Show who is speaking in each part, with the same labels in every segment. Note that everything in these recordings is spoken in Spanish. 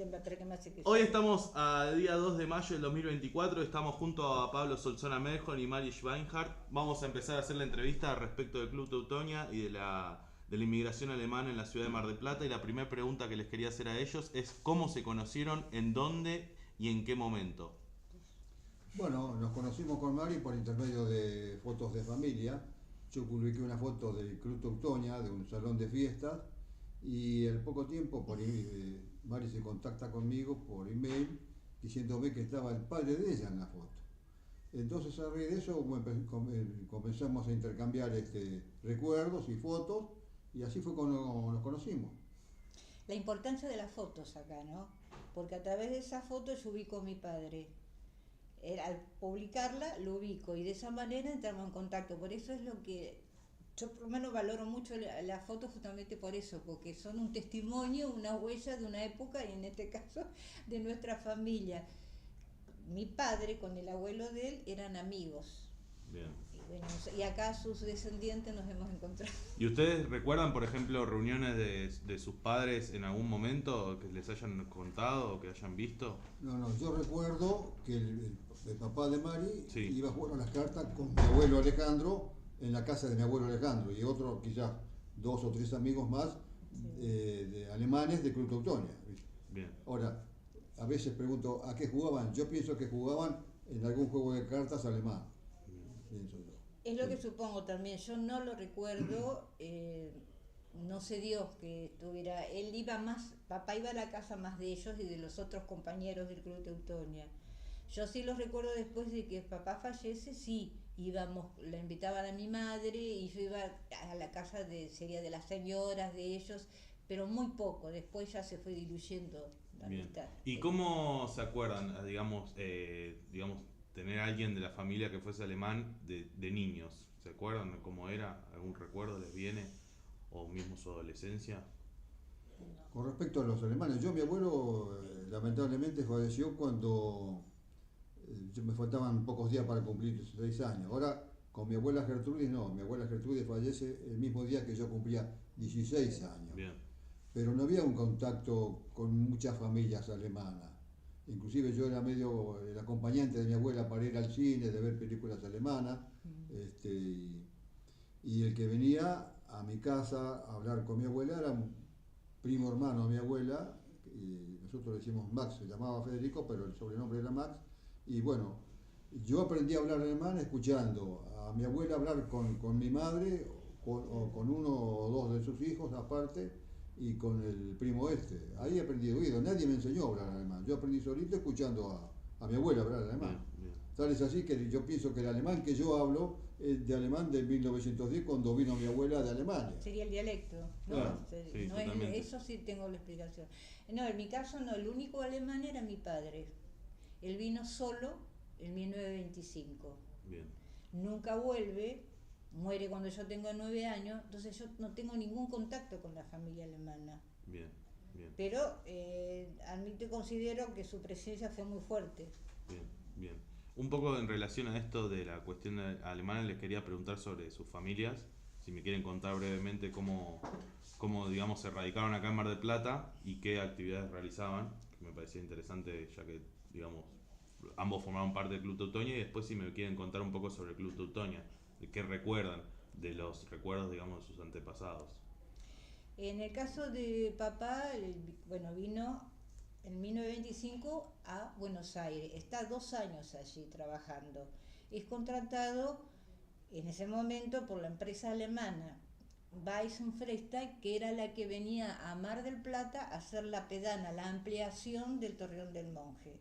Speaker 1: pero que me hace que
Speaker 2: Hoy estamos a día 2 de mayo del 2024, estamos junto a Pablo Solzona Medjon y Mari Schweinhardt. Vamos a empezar a hacer la entrevista respecto del Club Teutonia y de la inmigración alemana en la ciudad de Mar del Plata. Y la primera pregunta que les quería hacer a ellos es cómo se conocieron, en dónde y en qué momento.
Speaker 3: Bueno, nos conocimos con Mari por intermedio de fotos de familia. Yo publiqué una foto del Club Teutonia, de un salón de fiestas, y al poco tiempo Mari se contacta conmigo por email diciéndome que estaba el padre de ella en la foto. Entonces a raíz de eso comenzamos a intercambiar recuerdos y fotos, y así fue como nos conocimos.
Speaker 1: la importancia de las fotos acá, ¿no? Porque a través de esa foto yo ubico a mi padre. Al publicarla lo ubico y de esa manera entramos en contacto. Por eso es lo que yo por lo menos valoro mucho las fotos, justamente por eso, porque son un testimonio, una huella de una época y en este caso de nuestra familia. Mi padre con el abuelo de él eran amigos.
Speaker 2: Bien.
Speaker 1: Y, bueno, y acá sus descendientes nos hemos encontrado.
Speaker 2: ¿Y ustedes recuerdan, por ejemplo, reuniones de sus padres en algún momento que les hayan contado o que hayan visto?
Speaker 3: No, yo recuerdo que el papá de Mari
Speaker 2: Sí.
Speaker 3: iba a jugar a las cartas con mi abuelo Alejandro en la casa de mi abuelo Alejandro y otro, quizás 2 o 3 amigos más de alemanes de Club Teutonia.
Speaker 2: Bien.
Speaker 3: Ahora, a veces pregunto, ¿a qué jugaban? Yo pienso que jugaban en algún juego de cartas alemán, pienso yo.
Speaker 1: Es lo que supongo también, yo no lo recuerdo, no se dio que estuviera, él iba más, papá iba a la casa más de ellos y de los otros compañeros del Club Teutonia. Yo sí los recuerdo después de que papá fallece, sí, íbamos, la invitaban a mi madre y yo iba a la casa sería de las señoras de ellos, pero muy poco, después ya se fue diluyendo la
Speaker 2: Bien.
Speaker 1: amistad.
Speaker 2: ¿Y cómo se acuerdan, digamos, tener a alguien de la familia que fuese alemán de niños? ¿Se acuerdan cómo era? ¿Algún recuerdo les viene? ¿O mismo su adolescencia?
Speaker 3: Con respecto a los alemanes, mi abuelo lamentablemente falleció cuando me faltaban pocos días para cumplir 6 años. Ahora, con mi abuela Gertrudis no, mi abuela Gertrudis fallece el mismo día que yo cumplía 16 años.
Speaker 2: Bien.
Speaker 3: Pero no había un contacto con muchas familias alemanas. Inclusive yo era medio el acompañante de mi abuela para ir al cine, de ver películas alemanas, y el que venía a mi casa a hablar con mi abuela era un primo hermano de mi abuela, y nosotros le decimos Max, se llamaba Federico, pero el sobrenombre era Max, y bueno, yo aprendí a hablar alemán escuchando a mi abuela hablar con mi madre, o con uno o dos de sus hijos aparte, y con el primo este. Ahí aprendí oído, nadie me enseñó a hablar alemán, yo aprendí solito escuchando a mi abuela hablar alemán.
Speaker 2: Bien.
Speaker 3: Tal es así que yo pienso que el alemán que yo hablo es de alemán de 1910 cuando vino mi abuela de Alemania.
Speaker 1: Sería el dialecto, ¿no?
Speaker 2: Claro, sí,
Speaker 1: No
Speaker 2: totalmente.
Speaker 1: eso sí tengo la explicación. No, en mi caso no, el único alemán era mi padre. Él vino solo en 1925.
Speaker 2: Bien.
Speaker 1: Nunca vuelve, muere cuando yo tengo 9 años, entonces yo no tengo ningún contacto con la familia alemana.
Speaker 2: Bien.
Speaker 1: Pero admito y considero que su presencia fue muy fuerte.
Speaker 2: Bien. Un poco en relación a esto de la cuestión alemana, les quería preguntar sobre sus familias. Si me quieren contar brevemente cómo digamos, se radicaron acá en Mar del Plata y qué actividades realizaban, que me parecía interesante, ya que, digamos, ambos formaron parte del Club Teutonia. Y después, si me quieren contar un poco sobre el Club Teutonia, de qué recuerdan, de los recuerdos, digamos, de sus antepasados.
Speaker 1: En el caso de papá, vino en 1925 a Buenos Aires, está 2 años allí trabajando. Es contratado en ese momento por la empresa alemana Weiss Freestyle, que era la que venía a Mar del Plata a hacer la pedana, la ampliación del Torreón del Monje,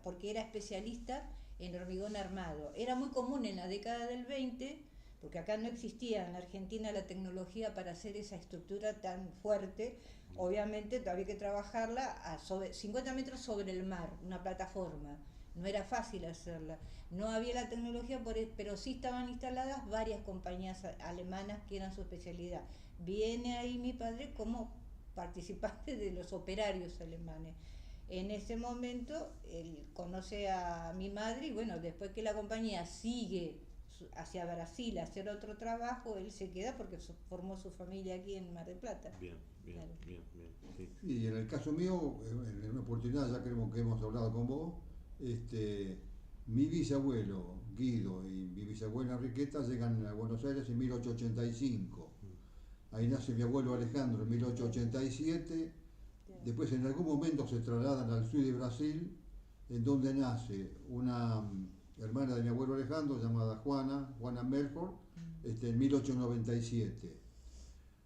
Speaker 1: porque era especialista en hormigón armado. Era muy común en la década del 20, porque acá no existía en Argentina la tecnología para hacer esa estructura tan fuerte. Obviamente había que trabajarla a 50 metros sobre el mar, una plataforma. No era fácil hacerla. No había la tecnología, pero sí estaban instaladas varias compañías alemanas que eran su especialidad. Viene ahí mi padre como participante de los operarios alemanes. En ese momento él conoce a mi madre y bueno, después que la compañía sigue hacia Brasil a hacer otro trabajo, él se queda porque formó su familia aquí en Mar del Plata.
Speaker 2: Bien,
Speaker 1: Claro.
Speaker 2: bien. Sí.
Speaker 3: Y en el caso mío, en una oportunidad, ya creo que hemos hablado con vos, mi bisabuelo Guido y mi bisabuela Enriqueta llegan a Buenos Aires en 1885. Ahí nace mi abuelo Alejandro en 1887. Después en algún momento se trasladan al sur de Brasil, en donde nace una hermana de mi abuelo Alejandro llamada Juana Melchor, en 1897.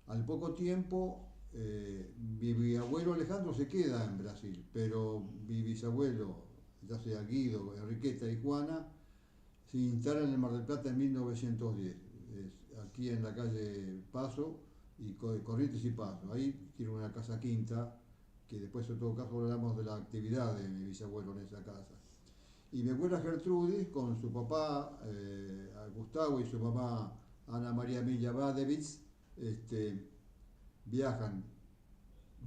Speaker 3: Al poco tiempo, mi bisabuelo Alejandro se queda en Brasil, pero mi bisabuelo, ya sea Guido, Enriqueta y Juana, se instalan en el Mar del Plata en 1910, aquí en la calle Paso, y Corrientes y Paso. Ahí tiene una casa quinta, que después en todo caso hablamos de la actividad de mi bisabuelo en esa casa. Y mi abuela Gertrudis, con su papá Gustavo y su mamá Ana María Milla Badevitz, viajan,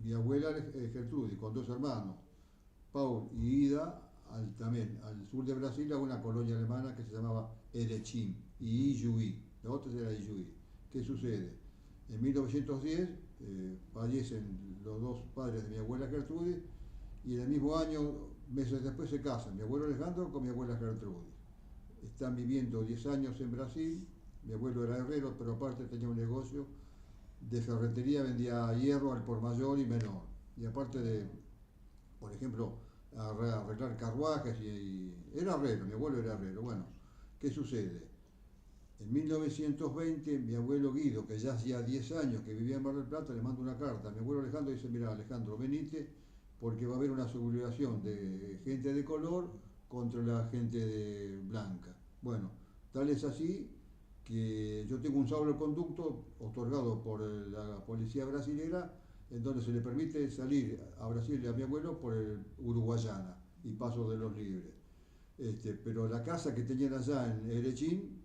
Speaker 3: mi abuela Gertrudis con dos hermanos, Paul y Ida, también al sur de Brasil, a una colonia alemana que se llamaba Erechim y Ijuí. La otra era Ijuí. ¿Qué sucede? En 1910 fallecen los dos padres de mi abuela Gertrudis y en el mismo año, meses después, se casan mi abuelo Alejandro con mi abuela Gertrudis. Están viviendo 10 años en Brasil. Mi abuelo era herrero, pero aparte tenía un negocio de ferretería, vendía hierro al por mayor y menor. Y aparte de, por ejemplo, arreglar carruajes y era herrero, mi abuelo era herrero. Bueno, ¿qué sucede? En 1920 mi abuelo Guido, que ya hacía 10 años que vivía en Mar del Plata, le manda una carta a mi abuelo Alejandro y dice: mira, Alejandro, venite porque va a haber una sublevación de gente de color contra la gente blanca. Bueno, tal es así que yo tengo un salvoconducto otorgado por la policía brasilera, en donde se le permite salir a Brasil y a mi abuelo por el Uruguayana y Paso de los Libres. Pero la casa que tenían allá en Erechín,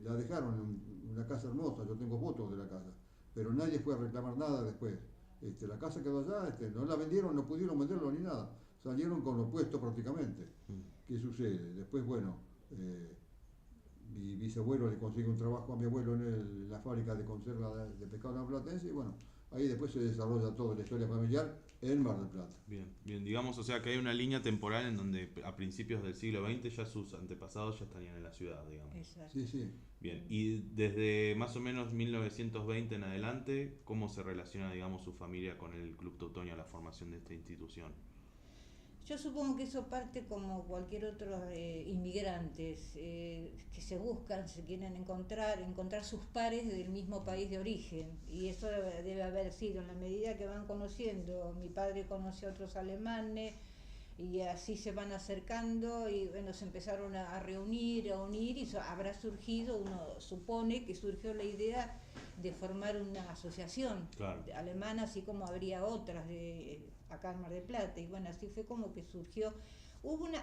Speaker 3: la dejaron en una casa hermosa, yo tengo fotos de la casa, pero nadie fue a reclamar nada después. La casa quedó allá, no la vendieron, no pudieron venderlo ni nada, salieron con lo puesto prácticamente. ¿Qué sucede? Después, bueno, mi bisabuelo le consigue un trabajo a mi abuelo en la fábrica de conserva de pescado platense y bueno, ahí después se desarrolla toda la historia familiar en Mar del Plata.
Speaker 2: Bien, digamos, o sea que hay una línea temporal en donde a principios del siglo XX ya sus antepasados ya estarían en la ciudad, digamos.
Speaker 1: Exacto.
Speaker 3: Sí.
Speaker 2: Bien, y desde más o menos 1920 en adelante, ¿cómo se relaciona, digamos, su familia con el Club Teutonia, la formación de esta institución?
Speaker 1: Yo supongo que eso parte como cualquier otro inmigrantes que se buscan, se quieren encontrar sus pares del mismo país de origen. Y eso debe haber sido en la medida que van conociendo. Mi padre conoció a otros alemanes y así se van acercando y bueno, se empezaron a reunir, a unir y habrá surgido, uno supone que surgió la idea de formar una asociación alemana, así como habría otras acá en Mar del Plata, y bueno, así fue como que surgió.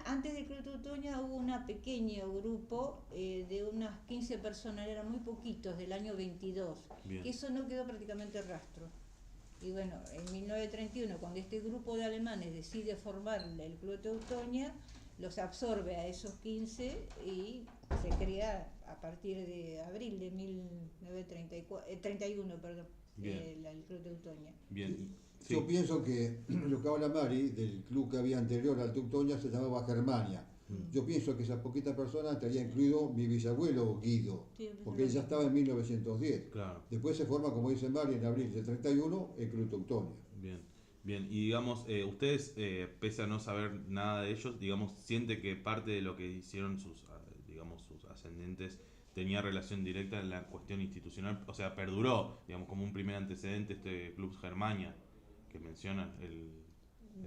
Speaker 1: Antes del Club Teutonia hubo un pequeño grupo de unas 15 personas, eran muy poquitos, del año 22, que eso no quedó prácticamente rastro. Y bueno, en 1931, cuando este grupo de alemanes decide formar el Club Teutonia, los absorbe a esos 15 y se crea a partir de abril de 1931, el Club Teutonia.
Speaker 2: Bien. Sí.
Speaker 3: Yo pienso que lo que habla Mari del club que había anterior al Teutonia se llamaba Germania. Yo pienso que esa poquita persona estaría incluido mi bisabuelo Guido, porque él ya estaba en 1910.
Speaker 2: Claro.
Speaker 3: Después se forma, como dice Mari, en abril del 31 el Club Teutonia.
Speaker 2: Bien, y digamos, ustedes, pese a no saber nada de ellos, digamos, siente que parte de lo que hicieron sus ascendentes tenía relación directa en la cuestión institucional, o sea, perduró, digamos, como un primer antecedente este Club Germania que mencionan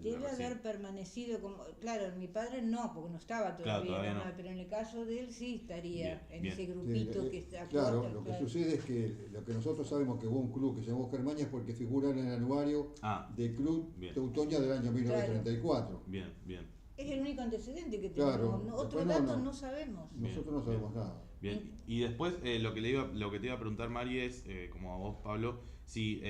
Speaker 1: debe haber permanecido como, claro, mi padre no, porque no estaba todavía, no. Pero en el caso de él sí estaría en ese grupito que está.
Speaker 3: Claro, lo que sucede es que lo que nosotros sabemos que hubo un club que se llamó Germania es porque figura en el anuario del Club Teutonia del año 1934.
Speaker 2: Bien.
Speaker 1: Es el único antecedente que tenemos.
Speaker 3: Claro,
Speaker 1: otro dato no sabemos.
Speaker 3: Nosotros no sabemos nada.
Speaker 2: Bien, y después lo que te iba a preguntar, Mari, es, como a vos, Pablo, si,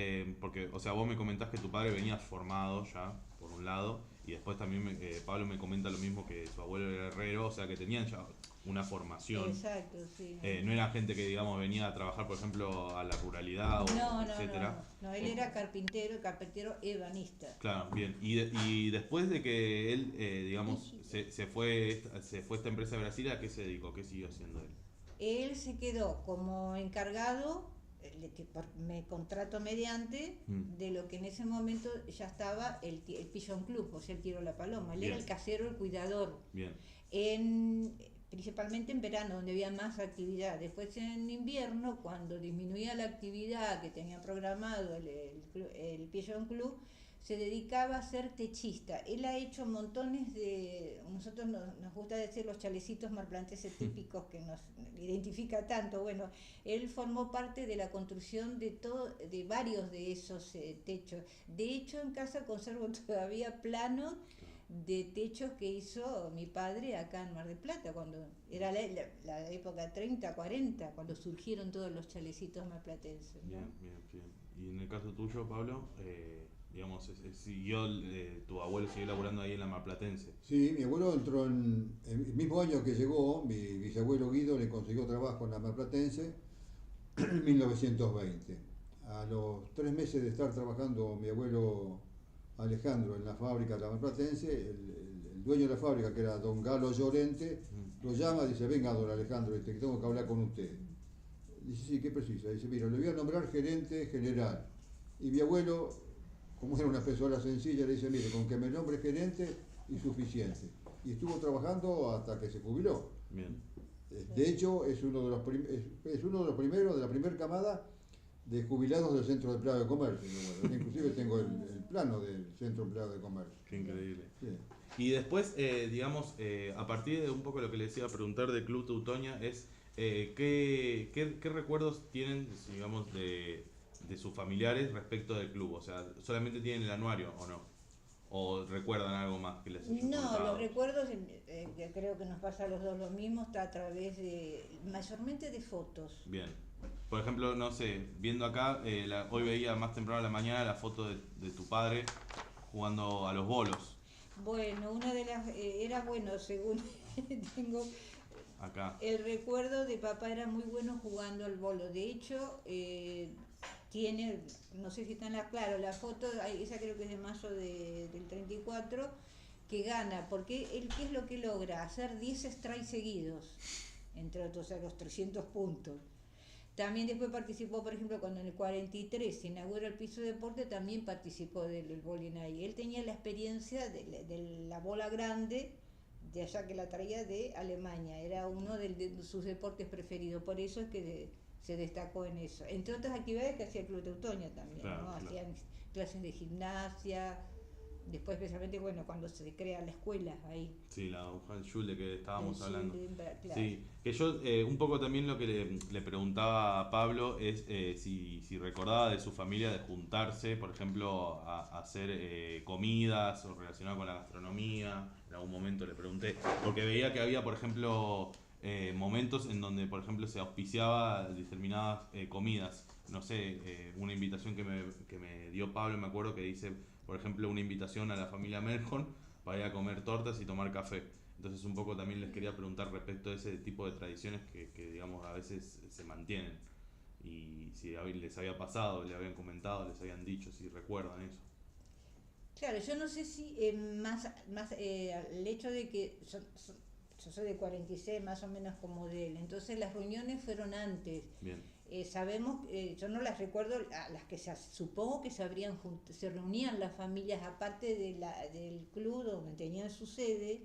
Speaker 2: porque, o sea, vos me comentás que tu padre venía formado ya por un lado. Y después también Pablo me comenta lo mismo, que su abuelo era herrero, o sea que tenían ya una formación.
Speaker 1: Exacto, sí.
Speaker 2: No era gente que, digamos, venía a trabajar, por ejemplo, a la ruralidad o etcétera.
Speaker 1: No, él era carpintero ebanista.
Speaker 2: Claro, bien. Y después de que él, digamos, se fue esta empresa de Brasil, ¿a qué se dedicó? ¿Qué siguió haciendo él?
Speaker 1: Él se quedó como encargado, me contrato mediante, de lo que en ese momento ya estaba el Pigeon Club, o sea, el Tiro a la Paloma. Él
Speaker 2: Bien.
Speaker 1: era el casero, el cuidador.
Speaker 2: Bien.
Speaker 1: Principalmente en verano, donde había más actividad. Después en invierno, cuando disminuía la actividad que tenía programado el Pigeon Club, se dedicaba a ser techista. Él ha hecho montones de, nosotros nos gusta decir los chalecitos marplatenses típicos que nos identifica tanto. Bueno, él formó parte de la construcción de varios de esos techos. De hecho, en casa conservo todavía planos de techos que hizo mi padre acá en Mar del Plata, cuando era la época 30, 40, cuando surgieron todos los chalecitos marplatenses, ¿no?
Speaker 2: Bien. Y en el caso tuyo, Pablo, digamos, siguió, tu abuelo siguió laburando ahí en la Marplatense.
Speaker 3: Sí, mi abuelo entró en el mismo año que llegó, mi bisabuelo Guido le consiguió trabajo en la Marplatense en 1920. A los 3 meses de estar trabajando mi abuelo Alejandro en la fábrica de la Marplatense, el dueño de la fábrica, que era don Galo Llorente, lo llama y dice: venga, don Alejandro, que tengo que hablar con usted. Dice: sí, ¿qué precisa? Dice: mira, le voy a nombrar gerente general. Y mi abuelo, como era una persona sencilla, le dice: mire, con que me nombre gerente y suficiente. Y estuvo trabajando hasta que se jubiló.
Speaker 2: Bien.
Speaker 3: De hecho, es uno de los primeros de la primera camada de jubilados del Centro de Empleado de Comercio. Bueno, inclusive tengo el plano del Centro de Empleado de Comercio.
Speaker 2: Qué increíble.
Speaker 3: Sí.
Speaker 2: Y después, digamos, a partir de un poco lo que les iba a preguntar del Club Teutonia es ¿qué recuerdos tienen, digamos, de sus familiares respecto del club? O sea, ¿solamente tienen el anuario o no? ¿O recuerdan algo más que les haya
Speaker 1: No,
Speaker 2: contado?
Speaker 1: los recuerdos, que creo que nos pasa a los dos lo mismo, está a través mayormente de fotos.
Speaker 2: Bien. Por ejemplo, no sé, viendo acá, hoy veía más temprano a la mañana la foto de tu padre jugando a los bolos.
Speaker 1: Bueno, una de las, era bueno, según tengo
Speaker 2: Acá.
Speaker 1: el recuerdo de papá, era muy bueno jugando al bolo. De hecho, tiene, no sé si están claro, la foto, esa creo que es de mayo del 34, que gana, porque él, ¿qué es lo que logra? Hacer 10 strikes seguidos, entre otros, a los 300 puntos. También después participó, por ejemplo, cuando en el 43 se inaugura el piso de deporte, también participó del bowling ahí. Él tenía la experiencia de la bola grande, de allá que la traía de Alemania, era uno de sus deportes preferidos, por eso es que se destacó en eso. Entre otras actividades que hacía el Club Teutonia también,
Speaker 2: Claro,
Speaker 1: ¿no?
Speaker 2: claro.
Speaker 1: Hacían clases de gimnasia, después especialmente, bueno, cuando se crea la escuela ahí.
Speaker 2: Sí, la Schule que estábamos hablando.
Speaker 1: Claro.
Speaker 2: Sí, que yo un poco también lo que le preguntaba a Pablo es si recordaba de su familia de juntarse, por ejemplo, a hacer comidas o relacionado con la gastronomía. En algún momento le pregunté, porque veía que había, por ejemplo, momentos en donde, por ejemplo, se auspiciaba determinadas comidas. No sé, una invitación que me dio Pablo, me acuerdo que dice, por ejemplo, una invitación a la familia Meljon para ir a comer tortas y tomar café. Entonces un poco también les quería preguntar respecto a ese tipo de tradiciones que digamos a veces se mantienen, y si les había pasado, les habían comentado, les habían dicho, si recuerdan eso.
Speaker 1: Claro, yo no sé si más el hecho de que yo soy de 46, más o menos como de él, entonces las reuniones fueron antes.
Speaker 2: Bien.
Speaker 1: Sabemos, yo no las recuerdo, a las que supongo que se reunían las familias, aparte del club donde tenían su sede,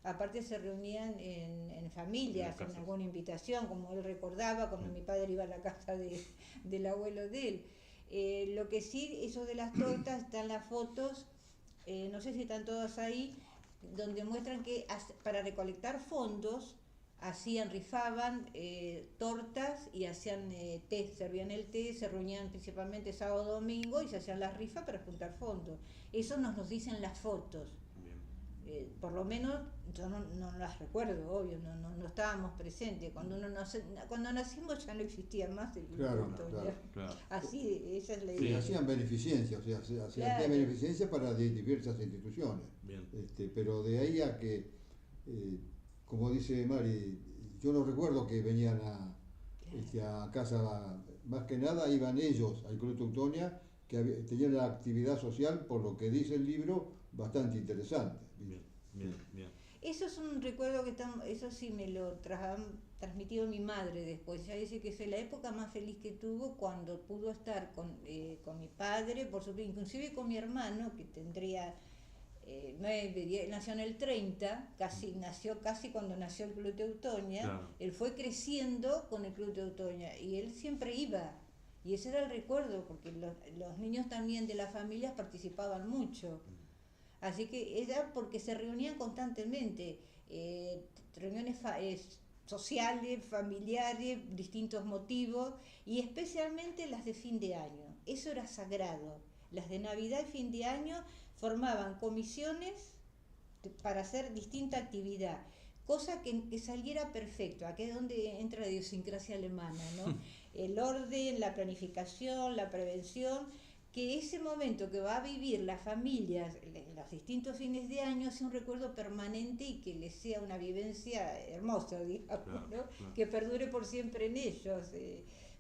Speaker 1: aparte se reunían en familias, en alguna invitación, como él recordaba, cuando mi padre iba a la casa del abuelo de él. Lo que sí, eso de las tortas, están las fotos, no sé si están todas ahí, donde muestran que para recolectar fondos rifaban tortas y hacían té, servían el té, se reunían principalmente sábado, domingo y se hacían las rifas para juntar fondos. Eso nos dicen las fotos. por lo menos yo no las recuerdo, obvio, no estábamos presentes. Cuando nacimos ya no existía más el Club
Speaker 3: Claro,
Speaker 1: Teutonia.
Speaker 2: Claro.
Speaker 1: Así, esa es la
Speaker 3: Sí,
Speaker 1: idea.
Speaker 3: hacían beneficencia, o sea, se hacían
Speaker 1: Claro.
Speaker 3: beneficencia para diversas instituciones.
Speaker 2: Bien.
Speaker 3: Pero de ahí a que, como dice Mari, yo no recuerdo que venían a casa, más que nada iban ellos al Club Teutonia, que tenían la actividad social, por lo que dice el libro, bastante interesante.
Speaker 2: Bien.
Speaker 1: Eso es un recuerdo eso sí me lo transmitió mi madre después. Ella dice que fue la época más feliz que tuvo cuando pudo estar con mi padre, por supuesto, inclusive con mi hermano, que tendría 9, 10, nació en el 30, nació casi cuando nació el Club Teutonia.
Speaker 2: Claro.
Speaker 1: Él fue creciendo con el Club Teutonia y él siempre iba. Y ese era el recuerdo, porque los niños también de las familias participaban mucho. Así que era porque se reunían constantemente, reuniones sociales, familiares, distintos motivos, y especialmente las de fin de año. Eso era sagrado. Las de Navidad y fin de año formaban comisiones para hacer distinta actividad, cosa que saliera perfecto. Aquí es donde entra la idiosincrasia alemana, ¿no? El orden, la planificación, la prevención, que ese momento que va a vivir las familias en los distintos fines de año sea un recuerdo permanente y que les sea una vivencia hermosa, digamos,
Speaker 2: Claro,
Speaker 1: ¿no?
Speaker 2: claro.
Speaker 1: Que perdure por siempre en ellos,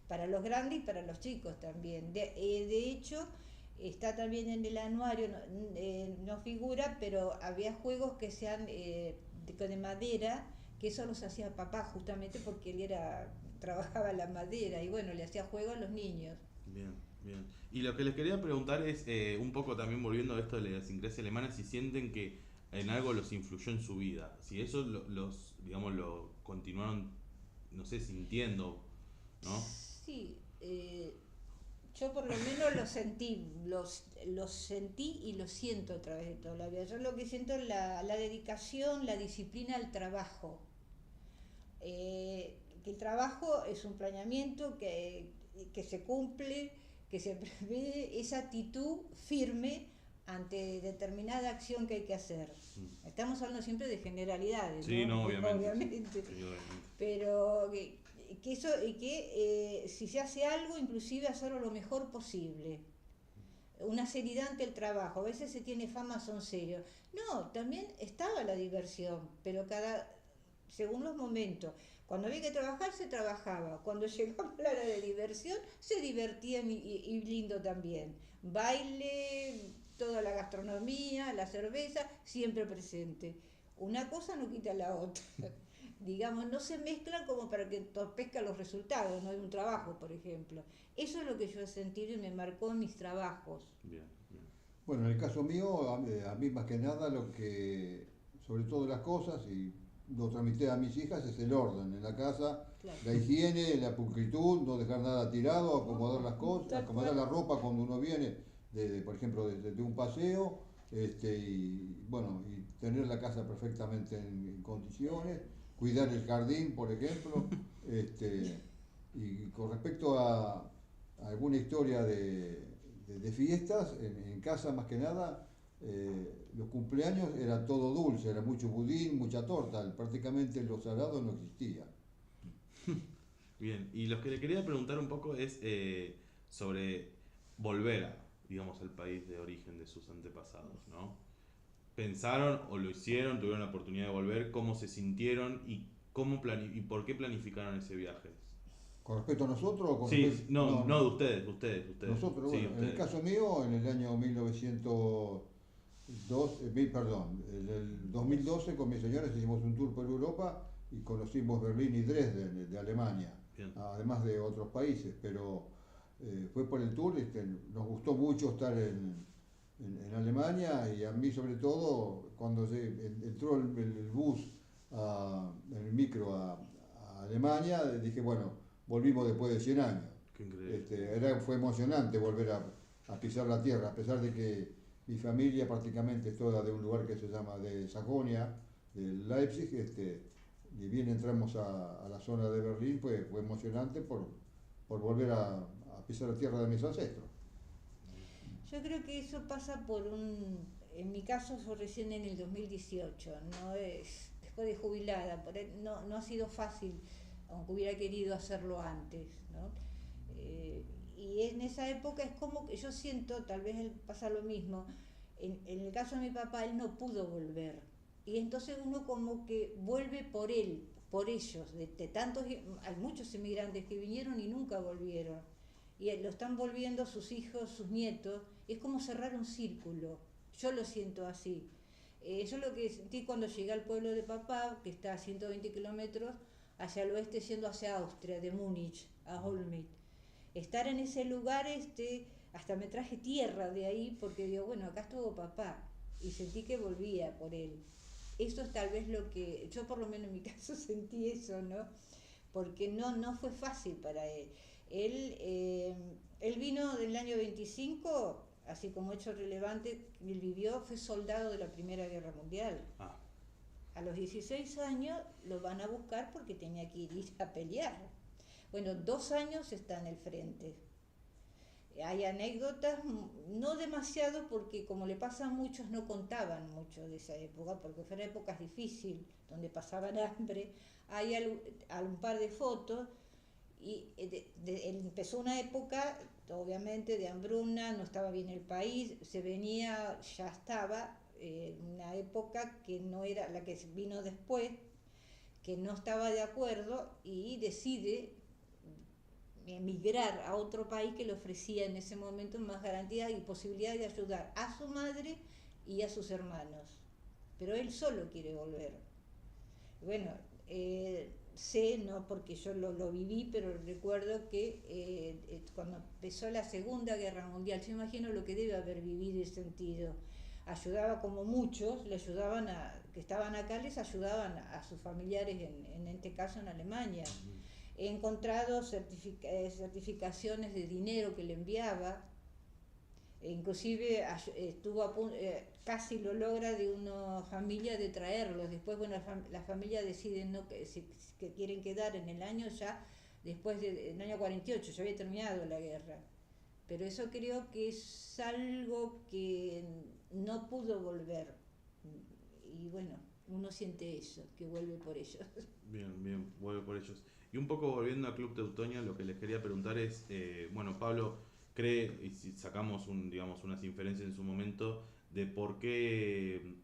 Speaker 1: para los grandes y para los chicos también. De hecho, está también en el anuario, no figura, pero había juegos que sean de madera, que eso los hacía papá justamente porque él trabajaba la madera y bueno, le hacía juego a los niños.
Speaker 2: Bien. Y lo que les quería preguntar es, un poco también volviendo a esto de la idiosincrasia alemana, si sienten que en algo los influyó en su vida, si eso digamos, lo continuaron, no sé, sintiendo, ¿no?
Speaker 1: Sí, yo por lo menos lo sentí y lo siento a través de toda la vida. Yo lo que siento es la dedicación, la disciplina al trabajo. Que el trabajo es un planeamiento que se cumple, que se prevé, esa actitud firme ante determinada acción que hay que hacer. Estamos hablando siempre de generalidades,
Speaker 2: Sí,
Speaker 1: ¿no?
Speaker 2: Obviamente. Sí,
Speaker 1: Pero si se hace algo, inclusive hacerlo lo mejor posible. Una seriedad ante el trabajo. A veces se tiene fama, son serios. No, también estaba la diversión, pero según los momentos. Cuando había que trabajar, se trabajaba. Cuando llegaba la hora de diversión, se divertían y lindo también. Baile, toda la gastronomía, la cerveza, siempre presente. Una cosa no quita la otra. Digamos, no se mezclan como para que entorpezcan los resultados, ¿no? De un trabajo, por ejemplo. Eso es lo que yo he sentido y me marcó en mis trabajos.
Speaker 2: Bien.
Speaker 3: Bueno, en el caso mío, a mí más que nada lo que, sobre todo las cosas, y lo transmití a mis hijas, es el orden en la casa,
Speaker 1: Claro.
Speaker 3: la higiene, la pulcritud, no dejar nada tirado, acomodar las cosas, acomodar la ropa cuando uno viene, por ejemplo, de un paseo, y bueno, y tener la casa perfectamente en condiciones, cuidar el jardín, por ejemplo, y con respecto a alguna historia de fiestas, en casa más que nada, los cumpleaños era todo dulce, era mucho budín, mucha torta, prácticamente lo salado no existía.
Speaker 2: Bien, y lo que le quería preguntar un poco es sobre volver digamos, al país de origen de sus antepasados, ¿no? ¿Pensaron o lo hicieron, tuvieron la oportunidad de volver? ¿Cómo se sintieron y por qué planificaron ese viaje?
Speaker 3: ¿Con respecto a nosotros? O con
Speaker 2: Sí,
Speaker 3: respecto...
Speaker 2: no, de ustedes.
Speaker 3: Nosotros,
Speaker 2: Sí,
Speaker 3: bueno,
Speaker 2: ustedes.
Speaker 3: en el caso mío, en el año 2012 con mis señores hicimos un tour por Europa y conocimos Berlín y Dresden de Alemania,
Speaker 2: Bien.
Speaker 3: además de otros países, pero fue por el tour, nos gustó mucho estar en Alemania, y a mí sobre todo cuando entró el bus, el micro a Alemania, dije, bueno, volvimos después de 100 años.
Speaker 2: Qué increíble.
Speaker 3: Fue emocionante volver a pisar la tierra, a pesar de que mi familia prácticamente es toda de un lugar que se llama de Sajonia, de Leipzig, y bien entramos a la zona de Berlín, pues fue emocionante por volver a pisar la tierra de mis ancestros.
Speaker 1: Yo creo que eso pasa por en mi caso fue recién en el 2018, no es después de jubilada, no ha sido fácil, aunque hubiera querido hacerlo antes, ¿no? Y en esa época es como que yo siento, tal vez pasa lo mismo, en el caso de mi papá, él no pudo volver. Y entonces uno como que vuelve por él, por ellos, de tantos, hay muchos inmigrantes que vinieron y nunca volvieron. Y lo están volviendo sus hijos, sus nietos. Es como cerrar un círculo. Yo lo siento así. Yo lo que sentí cuando llegué al pueblo de papá, que está a 120 kilómetros hacia el oeste, yendo hacia Austria, de Múnich a Olmütz. Estar en ese lugar, hasta me traje tierra de ahí, porque digo, bueno, acá estuvo papá. Y sentí que volvía por él. Eso es tal vez lo que, yo por lo menos en mi caso sentí eso, ¿no? Porque no fue fácil para él. Él vino del año 25, así como hecho relevante, él vivió, fue soldado de la Primera Guerra Mundial.
Speaker 2: Ah,
Speaker 1: A los 16 años lo van a buscar porque tenía que ir a pelear. Bueno, 2 años está en el frente. Hay anécdotas, no demasiado, porque como le pasa a muchos, no contaban mucho de esa época, porque fueron épocas difíciles, donde pasaban hambre. Hay un par de fotos, y empezó una época, obviamente, de hambruna, no estaba bien el país, se venía, ya estaba, una época que no era la que vino después, que no estaba de acuerdo, y decide emigrar a otro país que le ofrecía en ese momento más garantías y posibilidades de ayudar a su madre y a sus hermanos. Pero él solo quiere volver. Bueno, sé, no porque yo lo viví, pero recuerdo que cuando empezó la Segunda Guerra Mundial, yo imagino lo que debe haber vivido y sentido. Ayudaba, como muchos, le ayudaban que estaban acá, les ayudaban a sus familiares, en este caso en Alemania. He encontrado certificaciones de dinero que le enviaba, inclusive estuvo casi lo logra de una familia de traerlos. Después, bueno, la familia decide que quieren quedar en el año ya, después del año 48, ya había terminado la guerra. Pero eso creo que es algo que no pudo volver. Y bueno, uno siente eso, que vuelve por ellos.
Speaker 2: bien, vuelve por ellos. Y un poco volviendo a Club Teutonia, lo que les quería preguntar es, bueno, Pablo cree, y si sacamos digamos, unas inferencias en su momento, de por qué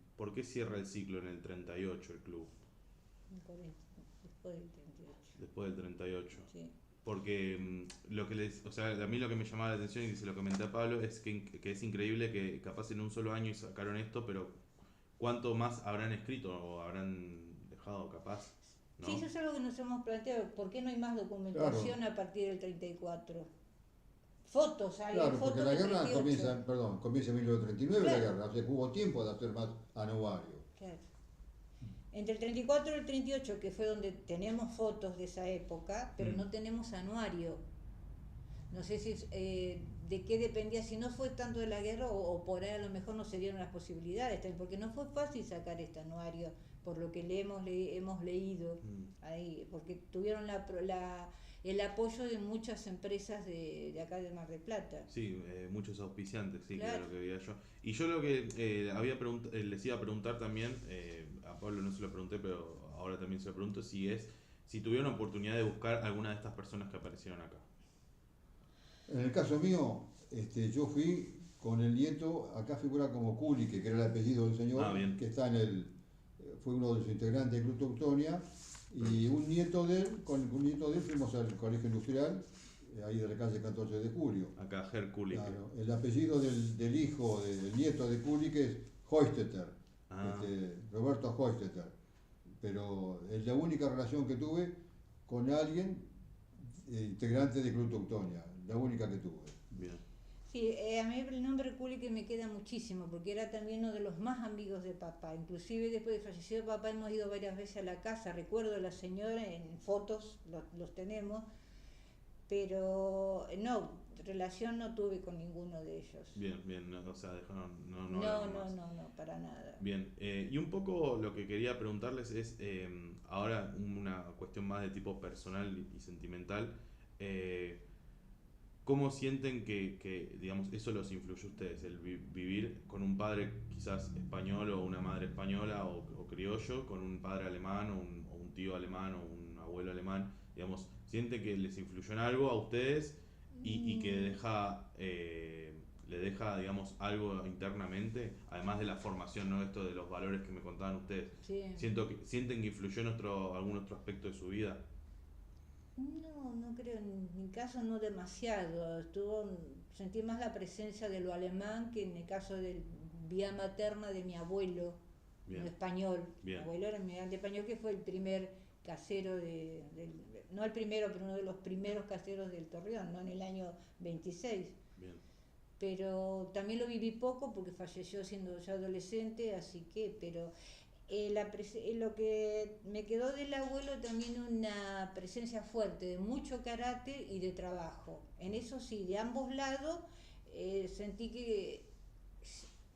Speaker 2: cierra el ciclo en el 38 el club.
Speaker 1: Después del 38.
Speaker 2: Después del 38.
Speaker 1: Sí.
Speaker 2: Porque o sea, a mí lo que me llamaba la atención, y se lo comenté a Pablo, es que es increíble que capaz en un solo año sacaron esto, pero ¿cuánto más habrán escrito o habrán dejado capaz? ¿No?
Speaker 1: Sí, eso es algo que nos hemos planteado. ¿Por qué no hay más documentación a partir del 34? Fotos, hay
Speaker 3: Claro,
Speaker 1: fotos
Speaker 3: porque la
Speaker 1: del
Speaker 3: guerra
Speaker 1: 38.
Speaker 3: comienza en 1939,
Speaker 1: Claro.
Speaker 3: la guerra, o sea, hubo tiempo de hacer más anuario.
Speaker 1: Claro. Entre el 34 y el 38, que fue donde tenemos fotos de esa época, pero no tenemos anuario. No sé si de qué dependía, si no fue tanto de la guerra o por ahí a lo mejor no se dieron las posibilidades, porque no fue fácil sacar este anuario, por lo que hemos leído ahí, porque tuvieron el apoyo de muchas empresas de acá de Mar del Plata.
Speaker 2: Sí, muchos auspiciantes, sí,
Speaker 1: Claro.
Speaker 2: que era lo que veía yo. Y yo lo que les iba a preguntar también, a Pablo no se lo pregunté, pero ahora también se lo pregunto, si tuvieron oportunidad de buscar alguna de estas personas que aparecieron acá.
Speaker 3: En el caso mío, yo fui con el nieto, acá figura como Kulicke, que era el apellido del señor, que está fue uno de los integrantes del Club Teutonia, y un nieto de él fuimos al colegio industrial, ahí de la calle 14 de julio.
Speaker 2: Acá, Herr Kulicke.
Speaker 3: Claro, el apellido del hijo, del nieto de Kulicke es Hoistetter, Roberto Hoistetter. Pero es la única relación que tuve con alguien integrante del Club Teutonia, la única que tuve.
Speaker 2: Bien.
Speaker 1: Sí, a mí el nombre Kulicke me queda muchísimo, porque era también uno de los más amigos de papá. Inclusive después de fallecido papá hemos ido varias veces a la casa. Recuerdo a la señora, en fotos los tenemos, pero no, relación no tuve con ninguno de ellos.
Speaker 2: Bien, no, o sea, dejaron,
Speaker 1: No, para nada.
Speaker 2: Bien, y un poco lo que quería preguntarles es, ahora una cuestión más de tipo personal y sentimental, ¿cómo sienten que, digamos, eso los influyó a ustedes? El vivir con un padre quizás español o una madre española o criollo, con un padre alemán o un tío alemán o un abuelo alemán, digamos, ¿sienten que les influyó en algo a ustedes y que
Speaker 1: Mm,
Speaker 2: le deja, digamos, algo internamente, además de la formación, ¿no? Esto de los valores que me contaban ustedes?
Speaker 1: sí.
Speaker 2: ¿Sienten que influyó en algún otro aspecto de su vida?
Speaker 1: No, no creo, en mi caso no demasiado. Sentí más la presencia de lo alemán que en el caso de vía materna de mi abuelo, no
Speaker 2: Bien,
Speaker 1: español. Mi
Speaker 2: bien,
Speaker 1: abuelo era inmigrante español que fue el primer casero no el primero, pero uno de los primeros caseros del Torreón, ¿no? En el año 26.
Speaker 2: bien,
Speaker 1: Pero también lo viví poco porque falleció siendo ya adolescente, así que, pero lo que me quedó del abuelo también una presencia fuerte de mucho carácter y de trabajo. En eso sí, de ambos lados sentí que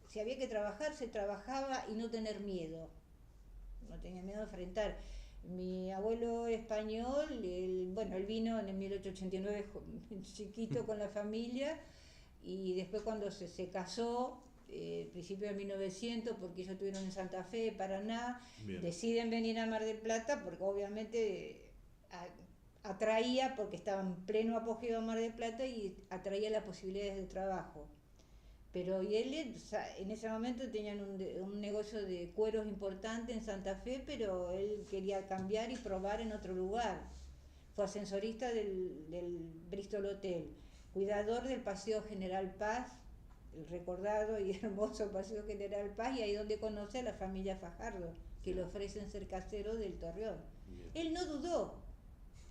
Speaker 1: si había que trabajar, se trabajaba y no tener miedo. No tenía miedo de enfrentar. Mi abuelo español, bueno, él vino en el 1889 chiquito con la familia y después cuando se casó, principio de 1900, porque ellos estuvieron en Santa Fe, Paraná,
Speaker 2: bien,
Speaker 1: deciden venir a Mar del Plata porque obviamente atraía, porque estaba en pleno apogeo Mar del Plata y atraía las posibilidades de trabajo. Pero y él en ese momento tenían un negocio de cueros importante en Santa Fe, pero él quería cambiar y probar en otro lugar. Fue ascensorista del Bristol Hotel, cuidador del Paseo General Paz, el recordado y hermoso Paseo General Paz, y ahí donde conoce a la familia Fajardo, que le ofrecen ser casero del Torreón.
Speaker 2: bien,
Speaker 1: Él no dudó